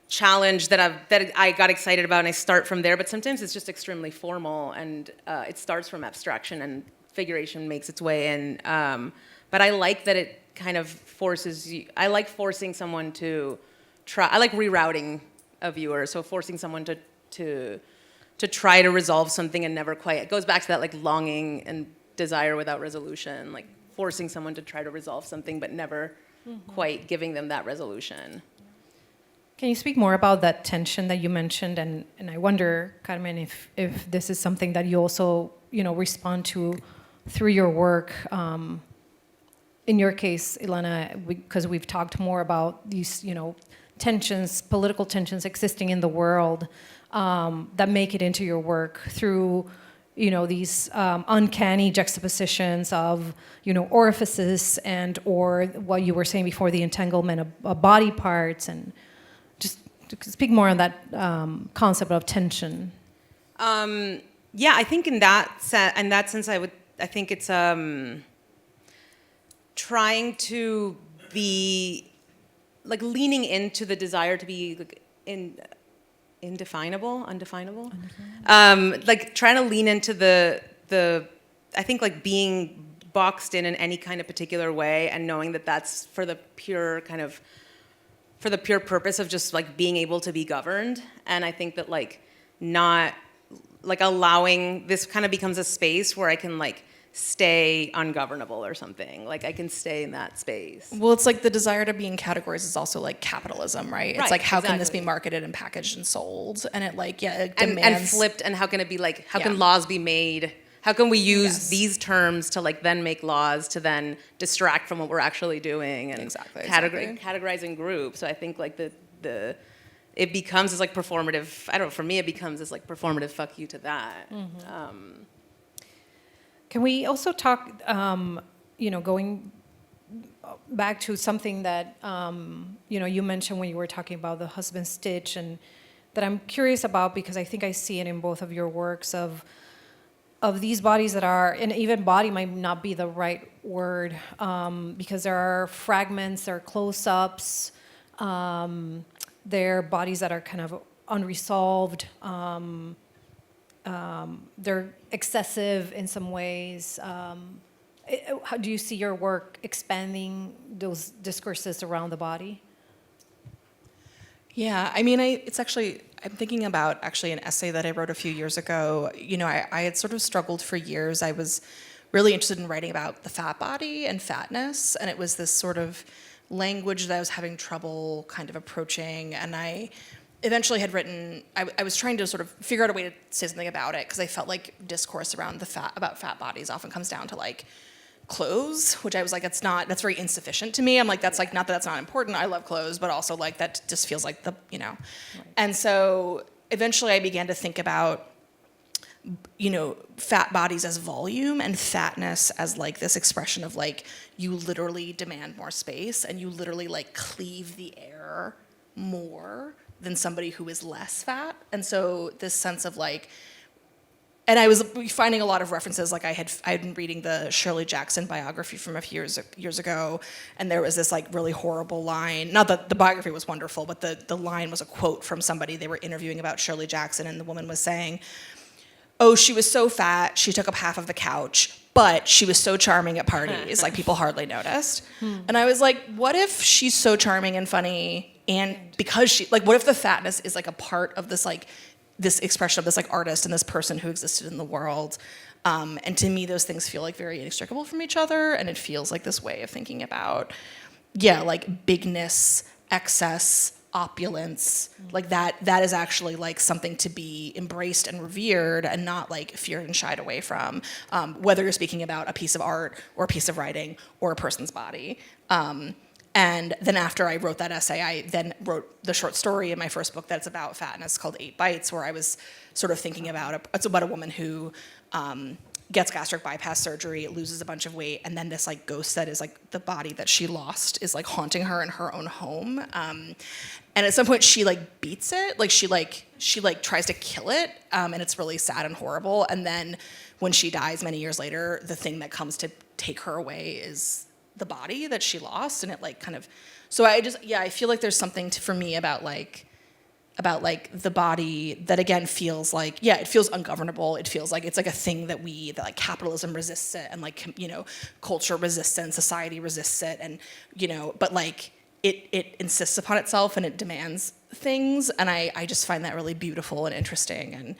challenge that I got excited about and I start from there, but sometimes it's just extremely formal and it starts from abstraction and figuration makes its way in. But I like that it kind of forces you, I like forcing someone to try, I like rerouting a viewer, so forcing someone to try to resolve something and never quite, it goes back to that like longing and desire without resolution, like forcing someone to try to resolve something but never quite giving them that resolution. Can you speak more about that tension that you mentioned? And I wonder, Carmen, if this is something that you also, you know, respond to through your work. In your case, Ilana, because we've talked more about these, you know, tensions, political tensions existing in the world that make it into your work through, you know, these uncanny juxtapositions of, you know, orifices and or what you were saying before, the entanglement of body parts, and just to speak more on that concept of tension. Yeah, I think in that sense, I think it's trying to be like leaning into the desire to be like undefinable, like trying to lean into the I think like being boxed in any kind of particular way and knowing that that's for the pure purpose of just like being able to be governed. And I think that like not like allowing this kind of becomes a space where I can like stay ungovernable or something. Like I can stay in that space. Well, it's like the desire to be in categories is also like capitalism, right? It's like how can this be exactly. marketed and packaged and sold? And it like, yeah, it And demands... flipped, and how can it be like, how Yeah. can laws be made? How can we use Yes. these terms to like then make laws to then distract from what we're actually doing and Exactly. categorizing groups? So I think like it becomes this like performative, I don't know, for me it becomes this like performative fuck you to that. Can we also talk, you know, going back to something that, you know, you mentioned when you were talking about the husband stitch, and that I'm curious about because I think I see it in both of your works of these bodies that are, and even body might not be the right word, because there are fragments, there are close-ups, there are bodies that are kind of unresolved, they're excessive in some ways. How do you see your work expanding those discourses around the body? Yeah, I mean, I'm thinking about actually an essay that I wrote a few years ago. You know, I had sort of struggled for years. I was really interested in writing about the fat body and fatness, and it was this sort of language that I was having trouble kind of approaching, and I eventually had written, I was trying to sort of figure out a way to say something about it, because I felt like discourse around about fat bodies often comes down to like clothes, which I was like, that's very insufficient to me. I'm like, that's like, not that that's not important, I love clothes, but also like that just feels like the, you know. Right. And so eventually I began to think about fat bodies as volume and fatness as like this expression of like you literally demand more space and you literally like cleave the air more than somebody who is less fat. And so this sense of like, and I was finding a lot of references, like I had been reading the Shirley Jackson biography from a few years ago, and there was this like really horrible line, not that the biography was wonderful, but the line was a quote from somebody they were interviewing about Shirley Jackson, and the woman was saying, oh, she was so fat, she took up half of the couch, but she was so charming at parties, like people hardly noticed. And I was like, what if she's so charming and funny, and because she, like, what if the fatness is like a part of this, like, this expression of this like artist and this person who existed in the world. And to me, those things feel like very inextricable from each other. And it feels like this way of thinking about, like bigness, excess, opulence, like that is actually like something to be embraced and revered and not like feared and shied away from, whether you're speaking about a piece of art or a piece of writing or a person's body. And then after I wrote that essay, I then wrote the short story in my first book that's about fatness called 8 Bites, where I was sort of thinking about it's about a woman who gets gastric bypass surgery, loses a bunch of weight, and then this like ghost that is like the body that she lost is like haunting her in her own home. And at some point she like beats it, like she tries to kill it, and it's really sad and horrible. And then when she dies many years later, the thing that comes to take her away is the body that she lost, and it like kind of, so I feel like there's something for me about like the body that again feels like, it feels ungovernable. It feels like it's like a thing that like capitalism resists it, and like, culture resists it, and society resists it, and, but like it insists upon itself and it demands things. And I just find that really beautiful and interesting. And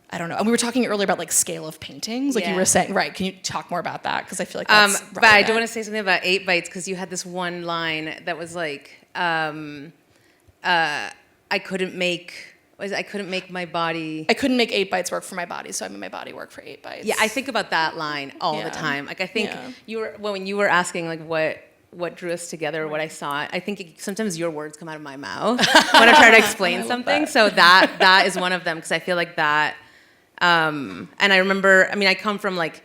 I don't know. And we were talking earlier about like scale of paintings, like you were saying, right? Can you talk more about that? Because I feel like that's but I do want to say something about 8 Bites, because you had this one line that was like, I couldn't make my body. I couldn't make 8 Bites work for my body, so I made my body work for 8 Bites. Yeah, I think about that line all the time. Like I think when you were asking like what drew us together, or what I saw, I think sometimes your words come out of my mouth when I try to explain something. That. So that is one of them, because I feel like that. And I remember, I come from like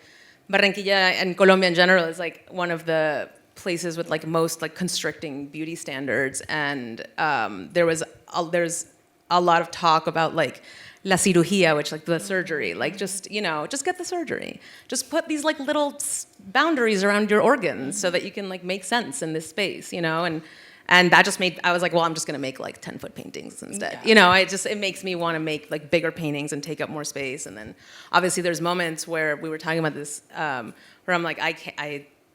Barranquilla, and Colombia in general is like one of the places with like most like constricting beauty standards. And there's a lot of talk about like la cirugía, which like the surgery, like just get the surgery. Just put these like little boundaries around your organs so that you can like make sense in this space, And that just I was like, well, I'm just gonna make like 10-foot paintings instead. It makes me wanna make like bigger paintings and take up more space. And then obviously there's moments where we were talking about this, where I'm like,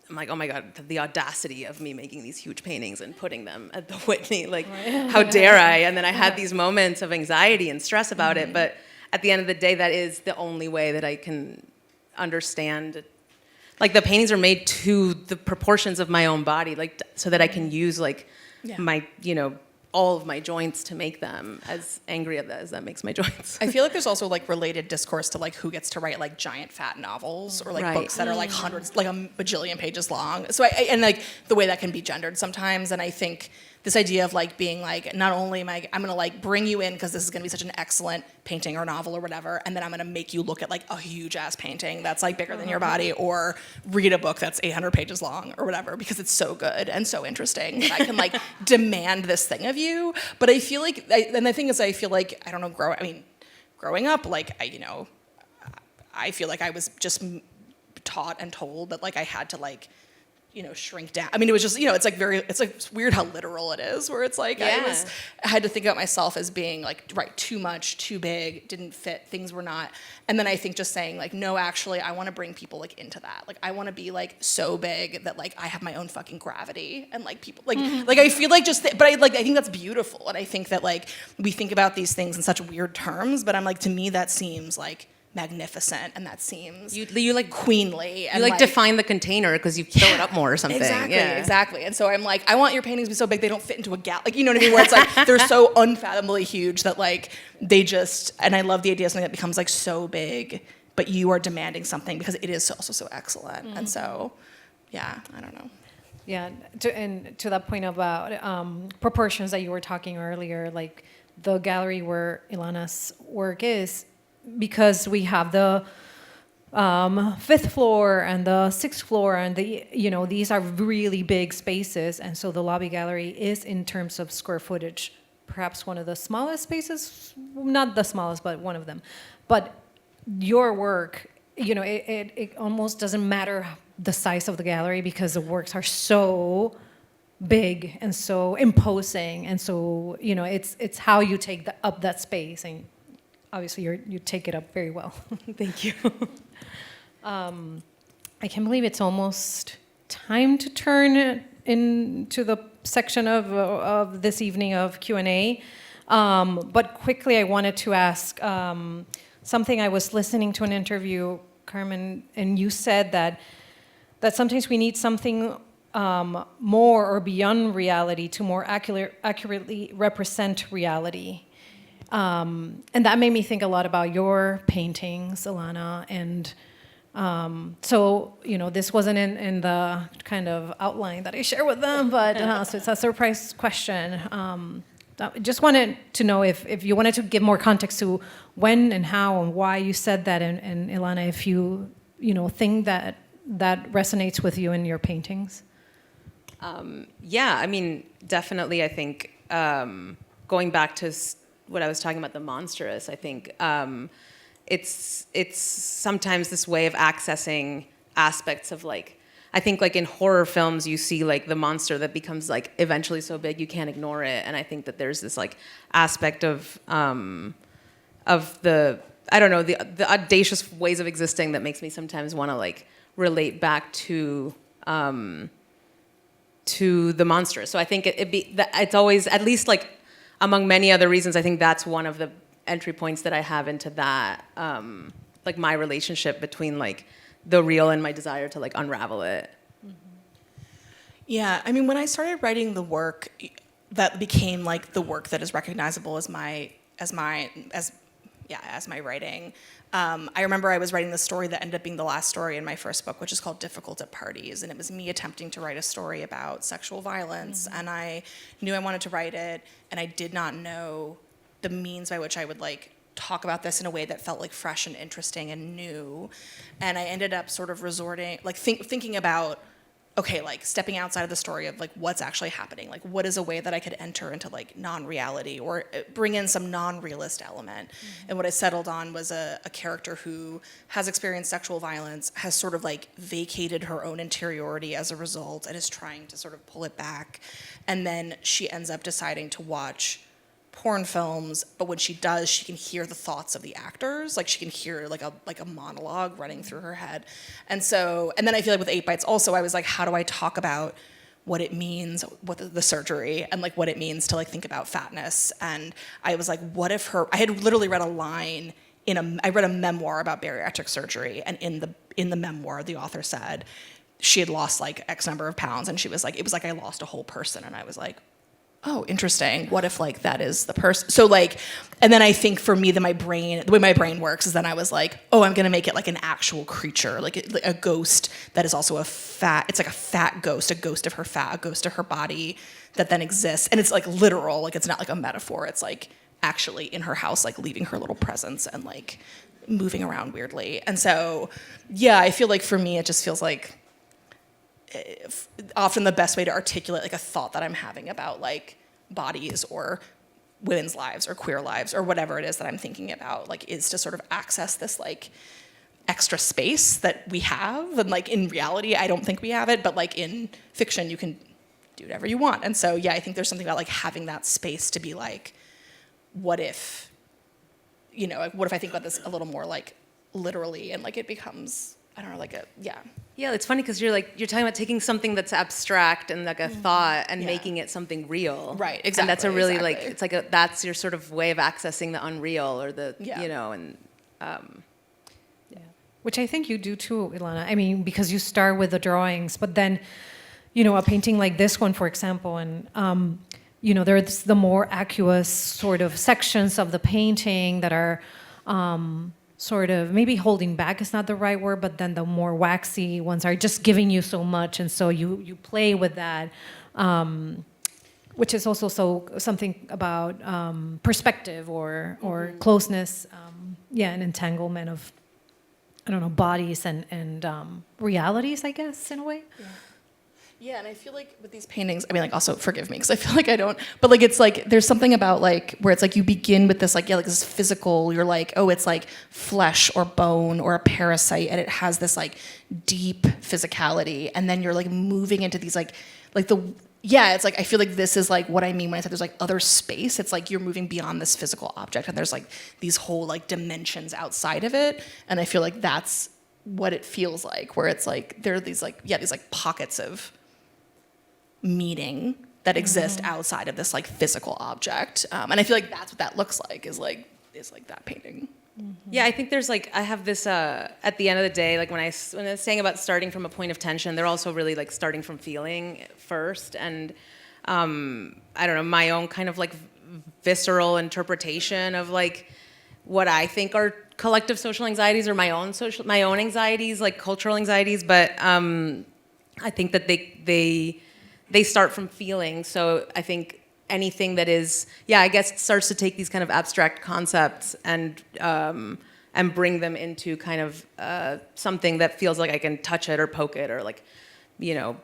I'm like, oh my God, the audacity of me making these huge paintings and putting them at the Whitney, like, how dare I? And then I had these moments of anxiety and stress about it, but at the end of the day, that is the only way that I can understand. Like, the paintings are made to the proportions of my own body, like, so that I can use, like, my, all of my joints to make them, as angry as that makes my joints. I feel like there's also like related discourse to like who gets to write like giant fat novels or like books that are like hundreds, like a bajillion pages long. So and like the way that can be gendered sometimes. And I think this idea of like being like, not only I'm gonna like bring you in because this is gonna be such an excellent painting or novel or whatever, and then I'm gonna make you look at like a huge ass painting that's like bigger than your body, or read a book that's 800 pages long or whatever, because it's so good and so interesting that I can like demand this thing of you. But I feel like, and the thing is, I feel like, I don't know, growing up, like, I feel like I was just taught and told that like I had to like, shrink down. It was just, it's weird how literal it is, where it's like, I had to think about myself as being like, too much, too big, didn't fit, things were not. And then I think just saying like, no, actually, I want to bring people like into that. Like, I want to be like so big that like I have my own fucking gravity, and like people like, like I feel like but I think that's beautiful. And I think that like, we think about these things in such weird terms, but I'm like, to me, that seems like magnificent, and that seems you like queenly, and you like define the container because you fill it up more or something. Exactly. And so I'm like, I want your paintings to be so big they don't fit into a galley, like, you know what I mean, where it's like they're so unfathomably huge that like they just, and I love the idea of something that becomes like so big, but you are demanding something because it is also so excellent. And so I don't know. Yeah, to that point about proportions that you were talking earlier, like the gallery where Ilana's work is, because we have the fifth floor and the sixth floor, and these are really big spaces, and so the lobby gallery is, in terms of square footage, perhaps one of the smallest spaces, not the smallest, but one of them. But your work, it almost doesn't matter the size of the gallery, because the works are so big and so imposing, and so it's how you take up that space, and obviously you take it up very well. Thank you. I can't believe it's almost time to turn into the section of this evening of Q&A. But quickly, I wanted to ask something. I was listening to an interview, Carmen, and you said that sometimes we need something more or beyond reality to more accurately represent reality. And that made me think a lot about your paintings, Ilana, and so this wasn't in the kind of outline that I share with them, but so it's a surprise question. I just wanted to know if you wanted to give more context to when and how and why you said that, and Ilana, if you think that resonates with you in your paintings. Yeah, I mean, definitely. I think going back to what I was talking about, the monstrous, I think it's sometimes this way of accessing aspects of, like, I think, like, in horror films you see, like, the monster that becomes, like, eventually so big you can't ignore it, and I think that there's this, like, aspect of the, I don't know, the audacious ways of existing that makes me sometimes want to, like, relate back to the monstrous. So I think it's always, at least, like, among many other reasons, I think that's one of the entry points that I have into that, like, my relationship between, like, the real and my desire to, like, unravel it. Yeah, I mean, when I started writing the work, that became, like, the work that is recognizable as my writing. I remember I was writing the story that ended up being the last story in my first book, which is called Difficult at Parties, and it was me attempting to write a story about sexual violence, and I knew I wanted to write it, and I did not know the means by which I would, like, talk about this in a way that felt, like, fresh and interesting and new, and I ended up sort of resorting, like, thinking about, okay, like, stepping outside of the story of, like, what's actually happening, like, what is a way that I could enter into, like, non-reality or bring in some non-realist element. And what I settled on was a character who has experienced sexual violence, has sort of, like, vacated her own interiority as a result, and is trying to sort of pull it back, and then she ends up deciding to watch porn films, but when she does, she can hear the thoughts of the actors, like, she can hear like a monologue running through her head. And then I feel like with 8 Bites also, I was like, how do I talk about what it means, what the surgery, and, like, what it means to, like, think about fatness. And I was like, what if I had literally read a line I read a memoir about bariatric surgery, and in the memoir, the author said she had lost, like, X number of pounds, and she was like, it was like I lost a whole person, and I was like, oh, interesting. What if, like, that is the person? So, like, and then I think for me, the way my brain works is then I was like, oh, I'm gonna make it like an actual creature, like a ghost that is also it's like a fat ghost, a ghost of her fat, a ghost of her body that then exists. And it's, like, literal, like, it's not like a metaphor. It's, like, actually in her house, like, leaving her little presence and, like, moving around weirdly. And so, yeah, I feel like for me, it just feels like often the best way to articulate, like, a thought that I'm having about, like, bodies or women's lives or queer lives or whatever it is that I'm thinking about, like, is to sort of access this, like, extra space that we have. And, like, in reality, I don't think we have it, but, like, in fiction, you can do whatever you want. And so, yeah, I think there's something about, like, having that space to be like, what if, like, what if I think about this a little more, like, literally, and, like, it becomes, I don't know, like Yeah, it's funny because you're talking about taking something that's abstract and, like, a thought and making it something real. Right, exactly. And that's a really exactly. like, it's like that's your sort of way of accessing the unreal or the, and Which I think you do too, Ilana. I mean, because you start with the drawings, but then, a painting like this one, for example, and there's the more aqueous sort of sections of the painting that are sort of maybe holding back is not the right word, but then the more waxy ones are just giving you so much, and so you play with that, which is also something about perspective or closeness. an entanglement of, I don't know, bodies and realities, I guess, in a way. Yeah, and I feel like with these paintings, I mean, like, also forgive me because I feel like I don't, but like it's like there's something about like where it's like you begin with this like like this physical, you're like, oh, it's like flesh or bone or a parasite, and it has this like deep physicality, and then you're like moving into these like it's like I feel like this is like what I mean when I said there's like other space. It's like you're moving beyond this physical object, and there's like these whole like dimensions outside of it, and I feel like that's what it feels like, where it's like there are these like these like pockets of meaning that exist outside of this like physical object, and I feel like that's what that looks like is like that painting. Yeah, I think there's like I have this at the end of the day, like when I was saying about starting from a point of tension, they're also really like starting from feeling first, and I don't know, my own kind of like visceral interpretation of like what I think are collective social anxieties or my own anxieties, like cultural anxieties, but I think that they start from feeling. So I think anything that is, I guess it starts to take these kind of abstract concepts and bring them into kind of something that feels like I can touch it or poke it or like,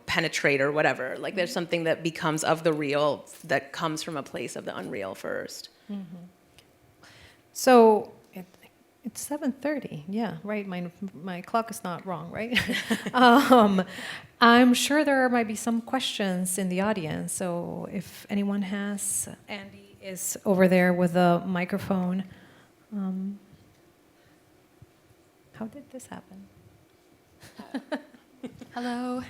penetrate or whatever. Like there's something that becomes of the real that comes from a place of the unreal first. Mm-hmm. So it's 7:30. Yeah, right. My clock is not wrong, right? I'm sure there might be some questions in the audience. So if anyone has, Andy is over there with a microphone. How did this happen? Hello.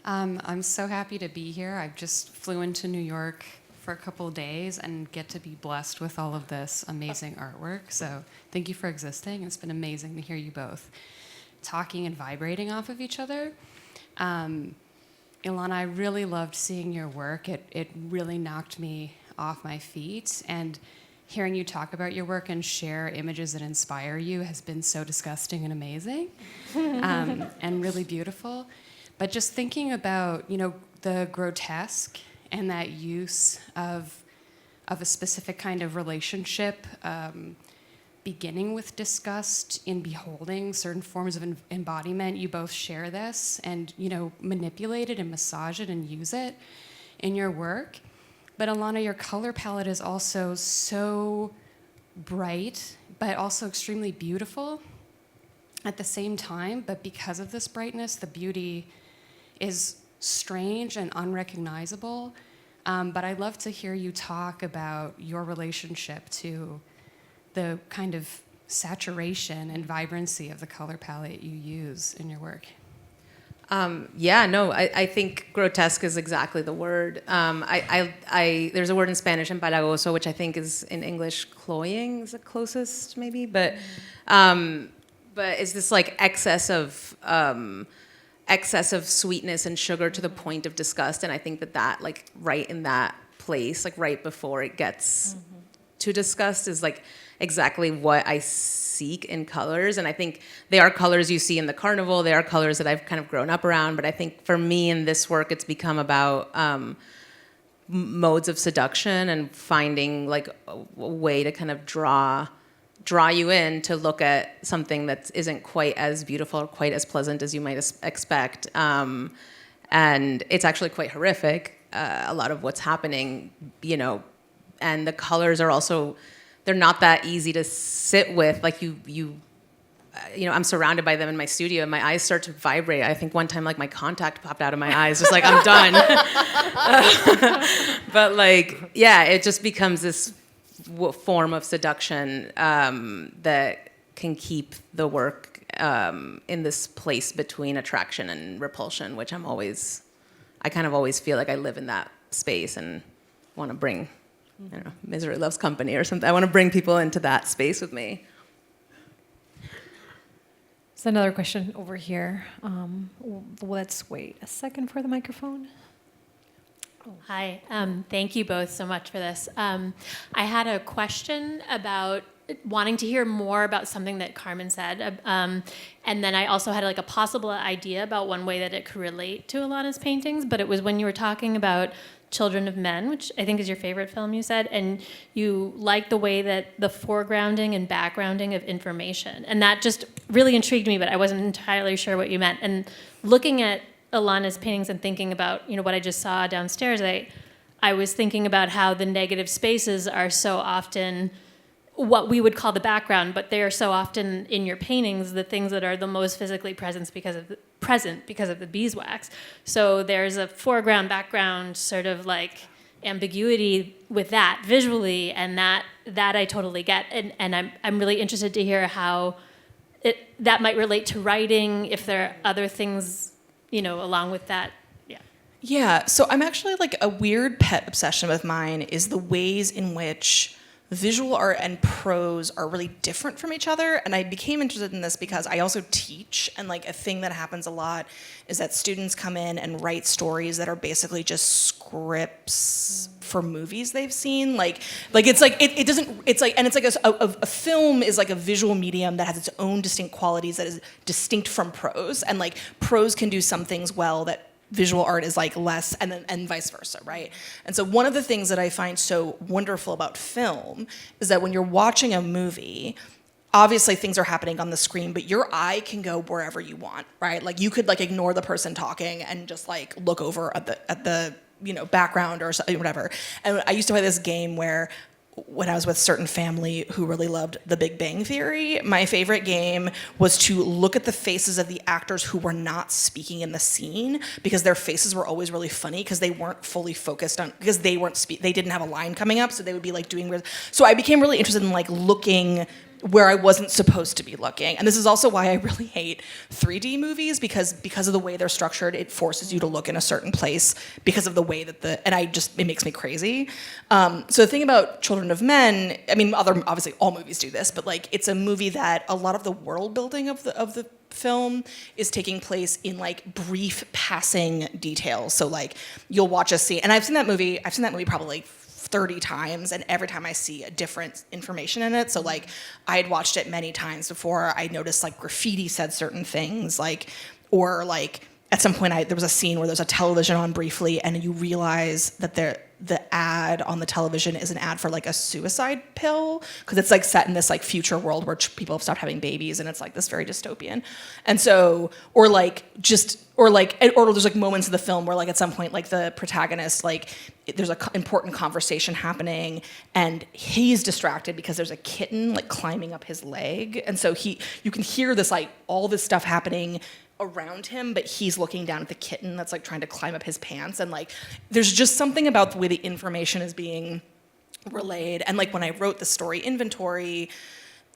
I'm so happy to be here. I just flew into New York for a couple of days and get to be blessed with all of this amazing artwork. So thank you for existing. It's been amazing to hear you both talking and vibrating off of each other. Ilana, I really loved seeing your work. It really knocked me off my feet. And hearing you talk about your work and share images that inspire you has been so disgusting and amazing and really beautiful. But just thinking about, the grotesque and that use of a specific kind of relationship, beginning with disgust in beholding certain forms of embodiment. You both share this and, manipulate it and massage it and use it in your work. But Ilana, your color palette is also so bright, but also extremely beautiful at the same time. But because of this brightness, the beauty is strange and unrecognizable, but I'd love to hear you talk about your relationship to the kind of saturation and vibrancy of the color palette you use in your work. I think grotesque is exactly the word. There's a word in Spanish, empalagoso, which I think is in English cloying is the closest maybe, but it's this like excess of sweetness and sugar to the point of disgust, and I think that like right in that place, like right before it gets to disgust, is like exactly what I seek in colors. And I think they are colors you see in the carnival. They are colors that I've kind of grown up around. But I think for me in this work, it's become about modes of seduction and finding like a way to kind of draw you in to look at something that isn't quite as beautiful or quite as pleasant as you might expect. And it's actually quite horrific, a lot of what's happening, and the colors are also, they're not that easy to sit with. Like I'm surrounded by them in my studio and my eyes start to vibrate. I think one time like my contact popped out of my eyes, just like I'm done. But like, it just becomes this form of seduction that can keep the work in this place between attraction and repulsion, which I kind of always feel like I live in that space and want to bring, misery loves company or something. I want to bring people into that space with me. There's another question over here. Let's wait a second for the microphone. Hi, thank you both so much for this. I had a question about wanting to hear more about something that Carmen said, and then I also had like a possible idea about one way that it could relate to Ilana's paintings, but it was when you were talking about Children of Men, which I think is your favorite film, you said, and you like the way that the foregrounding and backgrounding of information. And that just really intrigued me, but I wasn't entirely sure what you meant. And looking at Ilana's paintings and thinking about, what I just saw downstairs, I was thinking about how the negative spaces are so often what we would call the background, but they are so often in your paintings the things that are the most physically present because of the beeswax. So there's a foreground background sort of like ambiguity with that visually, and that I totally get, and I'm really interested to hear how that might relate to writing, if there are other things along with that. Yeah, so I'm actually like a weird pet obsession with mine is the ways in which visual art and prose are really different from each other. And I became interested in this because I also teach, and like a thing that happens a lot is that students come in and write stories that are basically just scripts for movies they've seen. A film is like a visual medium that has its own distinct qualities that is distinct from prose. And like prose can do some things well that visual art is like less, and vice versa, right? And so one of the things that I find so wonderful about film is that when you're watching a movie, obviously things are happening on the screen, but your eye can go wherever you want, right? Like you could like ignore the person talking and just like look over at the background or whatever. And I used to play this game where when I was with certain family who really loved The Big Bang Theory, my favorite game was to look at the faces of the actors who were not speaking in the scene, because their faces were always really funny because they weren't fully focused on, because they didn't have a line coming up, so they would be like doing weird. So I became really interested in like looking where I wasn't supposed to be looking. And this is also why I really hate 3D movies, because of the way they're structured, it forces you to look in a certain place because of the way that it makes me crazy. So the thing about Children of Men, I mean, obviously all movies do this, but like it's a movie that a lot of the world building of the film is taking place in like brief passing details. So like you'll watch a scene, and I've seen that movie probably like 30 times, and every time I see a different information in it. So like I had watched it many times before I noticed like graffiti said certain things, like, or like at some point there was a scene where there's a television on briefly and you realize that the ad on the television is an ad for like a suicide pill, because it's like set in this like future world where people have stopped having babies, and it's like this very dystopian. And so, or there's like moments of the film where like at some point like the protagonist, like there's an important conversation happening and he's distracted because there's a kitten like climbing up his leg, and so you can hear this like all this stuff happening around him, but he's looking down at the kitten that's like trying to climb up his pants, and like there's just something about the way the information is being relayed. And like when I wrote the story Inventory,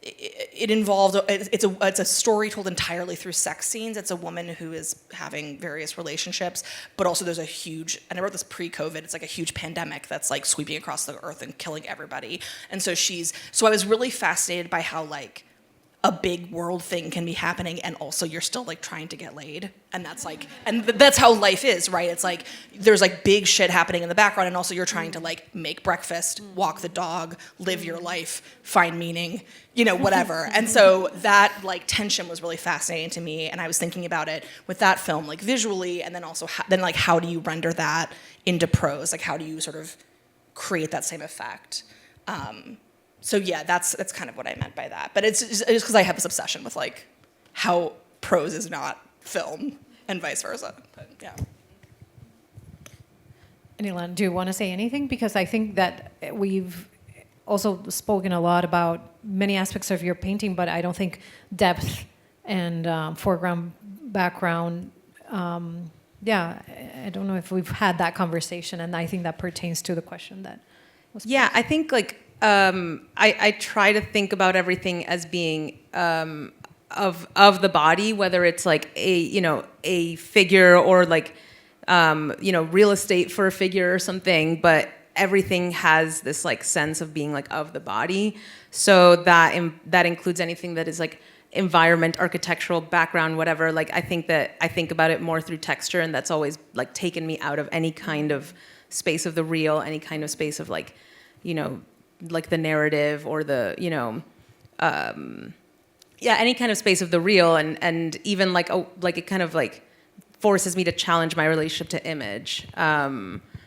it involved, it's a story told entirely through sex scenes. It's a woman who is having various relationships, but also there's and I wrote this pre-COVID, it's like a huge pandemic that's like sweeping across the earth and killing everybody. And so I was really fascinated by how like a big world thing can be happening, and also you're still like trying to get laid, and that's how life is, right? It's like there's like big shit happening in the background, and also you're trying to like make breakfast, walk the dog, live your life, find meaning, whatever. And so that like tension was really fascinating to me, and I was thinking about it with that film like visually, and then also how do you render that into prose? Like how do you sort of create that same effect? So yeah, that's kind of what I meant by that. But it's just because I have this obsession with like how prose is not film and vice versa. But yeah. And Ilana, do you want to say anything? Because I think that we've also spoken a lot about many aspects of your painting, but I don't think depth and foreground, background. I don't know if we've had that conversation, and I think that pertains to the question that was posed. Yeah, I think like I try to think about everything as being of the body, whether it's like a figure or like real estate for a figure or something, but everything has this like sense of being like of the body. So that includes anything that is like environment, architectural background, whatever. Like I think about it more through texture, and that's always like taken me out of any kind of space of the real, any kind of space of like like the narrative or the any kind of space of the real, and even like it kind of like forces me to challenge my relationship to image,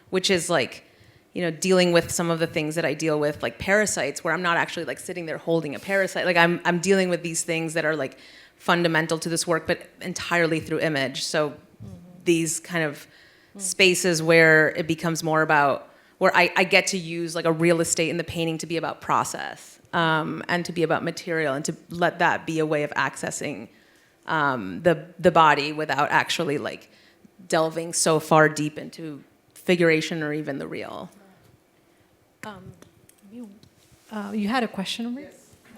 which is like, you know, dealing with some of the things that I deal with, like parasites, where I'm not actually like sitting there holding a parasite. Like I'm dealing with these things that are like fundamental to this work, but entirely through image. So these kind of spaces where it becomes more about, where I get to use like a real estate in the painting to be about process, and to be about material, and to let that be a way of accessing the body without actually like delving so far deep into figuration or even the real. You had a question, Marie?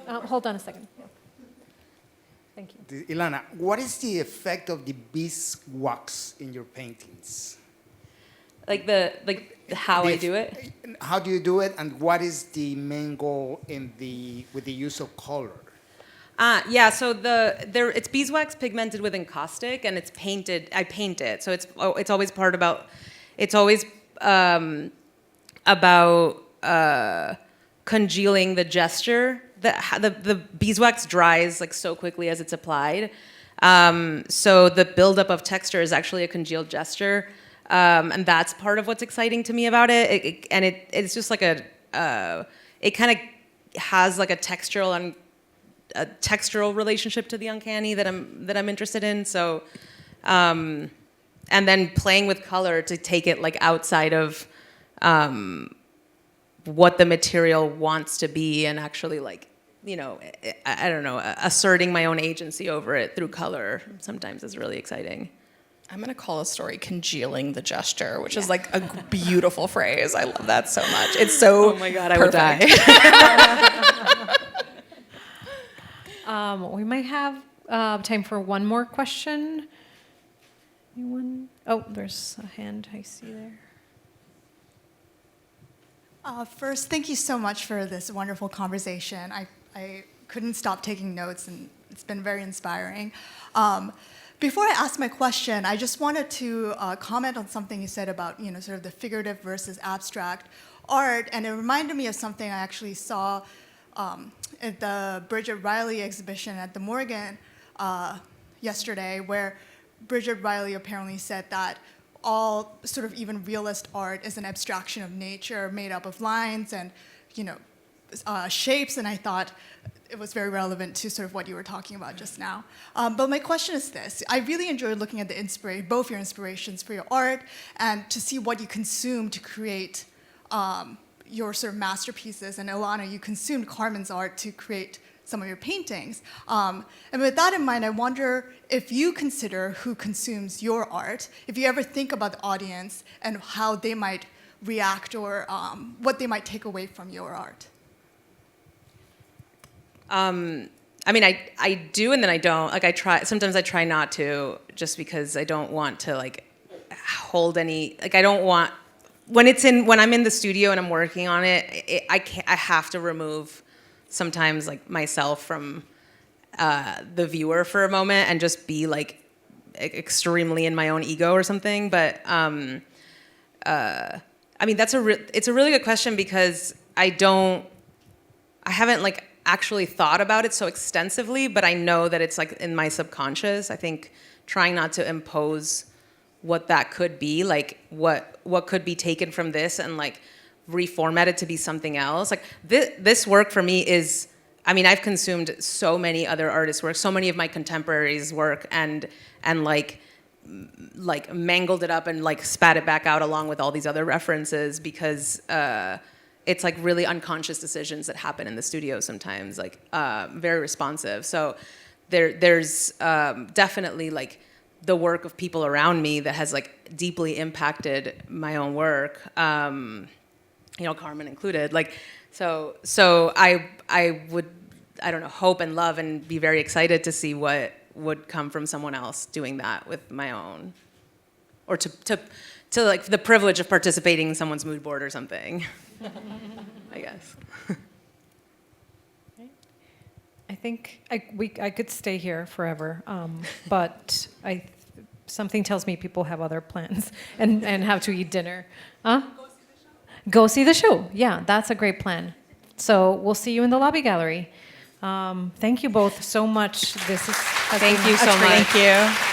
Hold on a second. Yeah. Thank you. Ilana, what is the effect of the beeswax in your paintings? Like how I do it? How do you do it, and what is the main goal with the use of color? Yeah, so it's beeswax pigmented with encaustic, and it's painted. I paint it, so it's always about congealing the gesture. The beeswax dries like so quickly as it's applied, so the buildup of texture is actually a congealed gesture, and that's part of what's exciting to me about it. It's just like it kind of has like a textural relationship to the uncanny that I'm interested in. So, and then playing with color to take it like outside of what the material wants to be, and actually like, you know, I don't know, asserting my own agency over it through color sometimes is really exciting. I'm going to call a story "congealing the gesture," which is like a beautiful phrase. I love that so much. It's so Oh my God, perfect. I would die. We might have time for one more question. Anyone? Oh, there's a hand I see there. First, thank you so much for this wonderful conversation. I couldn't stop taking notes, and it's been very inspiring. Before I ask my question, I just wanted to comment on something you said about, you know, sort of the figurative versus abstract art, and it reminded me of something I actually saw at the Bridget Riley exhibition at the Morgan yesterday, where Bridget Riley apparently said that all sort of even realist art is an abstraction of nature made up of lines and, you know, shapes, and I thought it was very relevant to sort of what you were talking about just now. But my question is this. I really enjoyed looking at both your inspirations for your art and to see what you consume to create your sort of masterpieces. And Ilana, you consumed Carmen's art to create some of your paintings. And with that in mind, I wonder if you consider who consumes your art, if you ever think about the audience and how they might react or what they might take away from your art. I mean, I do, and then I don't. Like sometimes I try not to, just because I don't want to like hold any, like I don't want, when I'm in the studio and I'm working on it, I have to remove sometimes like myself from the viewer for a moment and just be like extremely in my own ego or something. But I mean, it's a really good question, because I haven't like actually thought about it so extensively, but I know that it's like in my subconscious. I think trying not to impose what that could be, like what could be taken from this and like reformatted to be something else. Like this work for me is, I mean, I've consumed so many other artists' work, so many of my contemporaries' work, and like mangled it up and like spat it back out along with all these other references, because it's like really unconscious decisions that happen in the studio sometimes, like very responsive. So there's definitely like the work of people around me that has like deeply impacted my own work, you know, Carmen included. Like, so I would, I don't know, hope and love and be very excited to see what would come from someone else doing that with my own, or to like the privilege of participating in someone's mood board or something. I guess. I think I could stay here forever, but something tells me people have other plans and have to eat dinner. Huh? Go see the show. Yeah, that's a great plan. So we'll see you in the lobby gallery. Thank you both so much. Thank you so much. Thank you.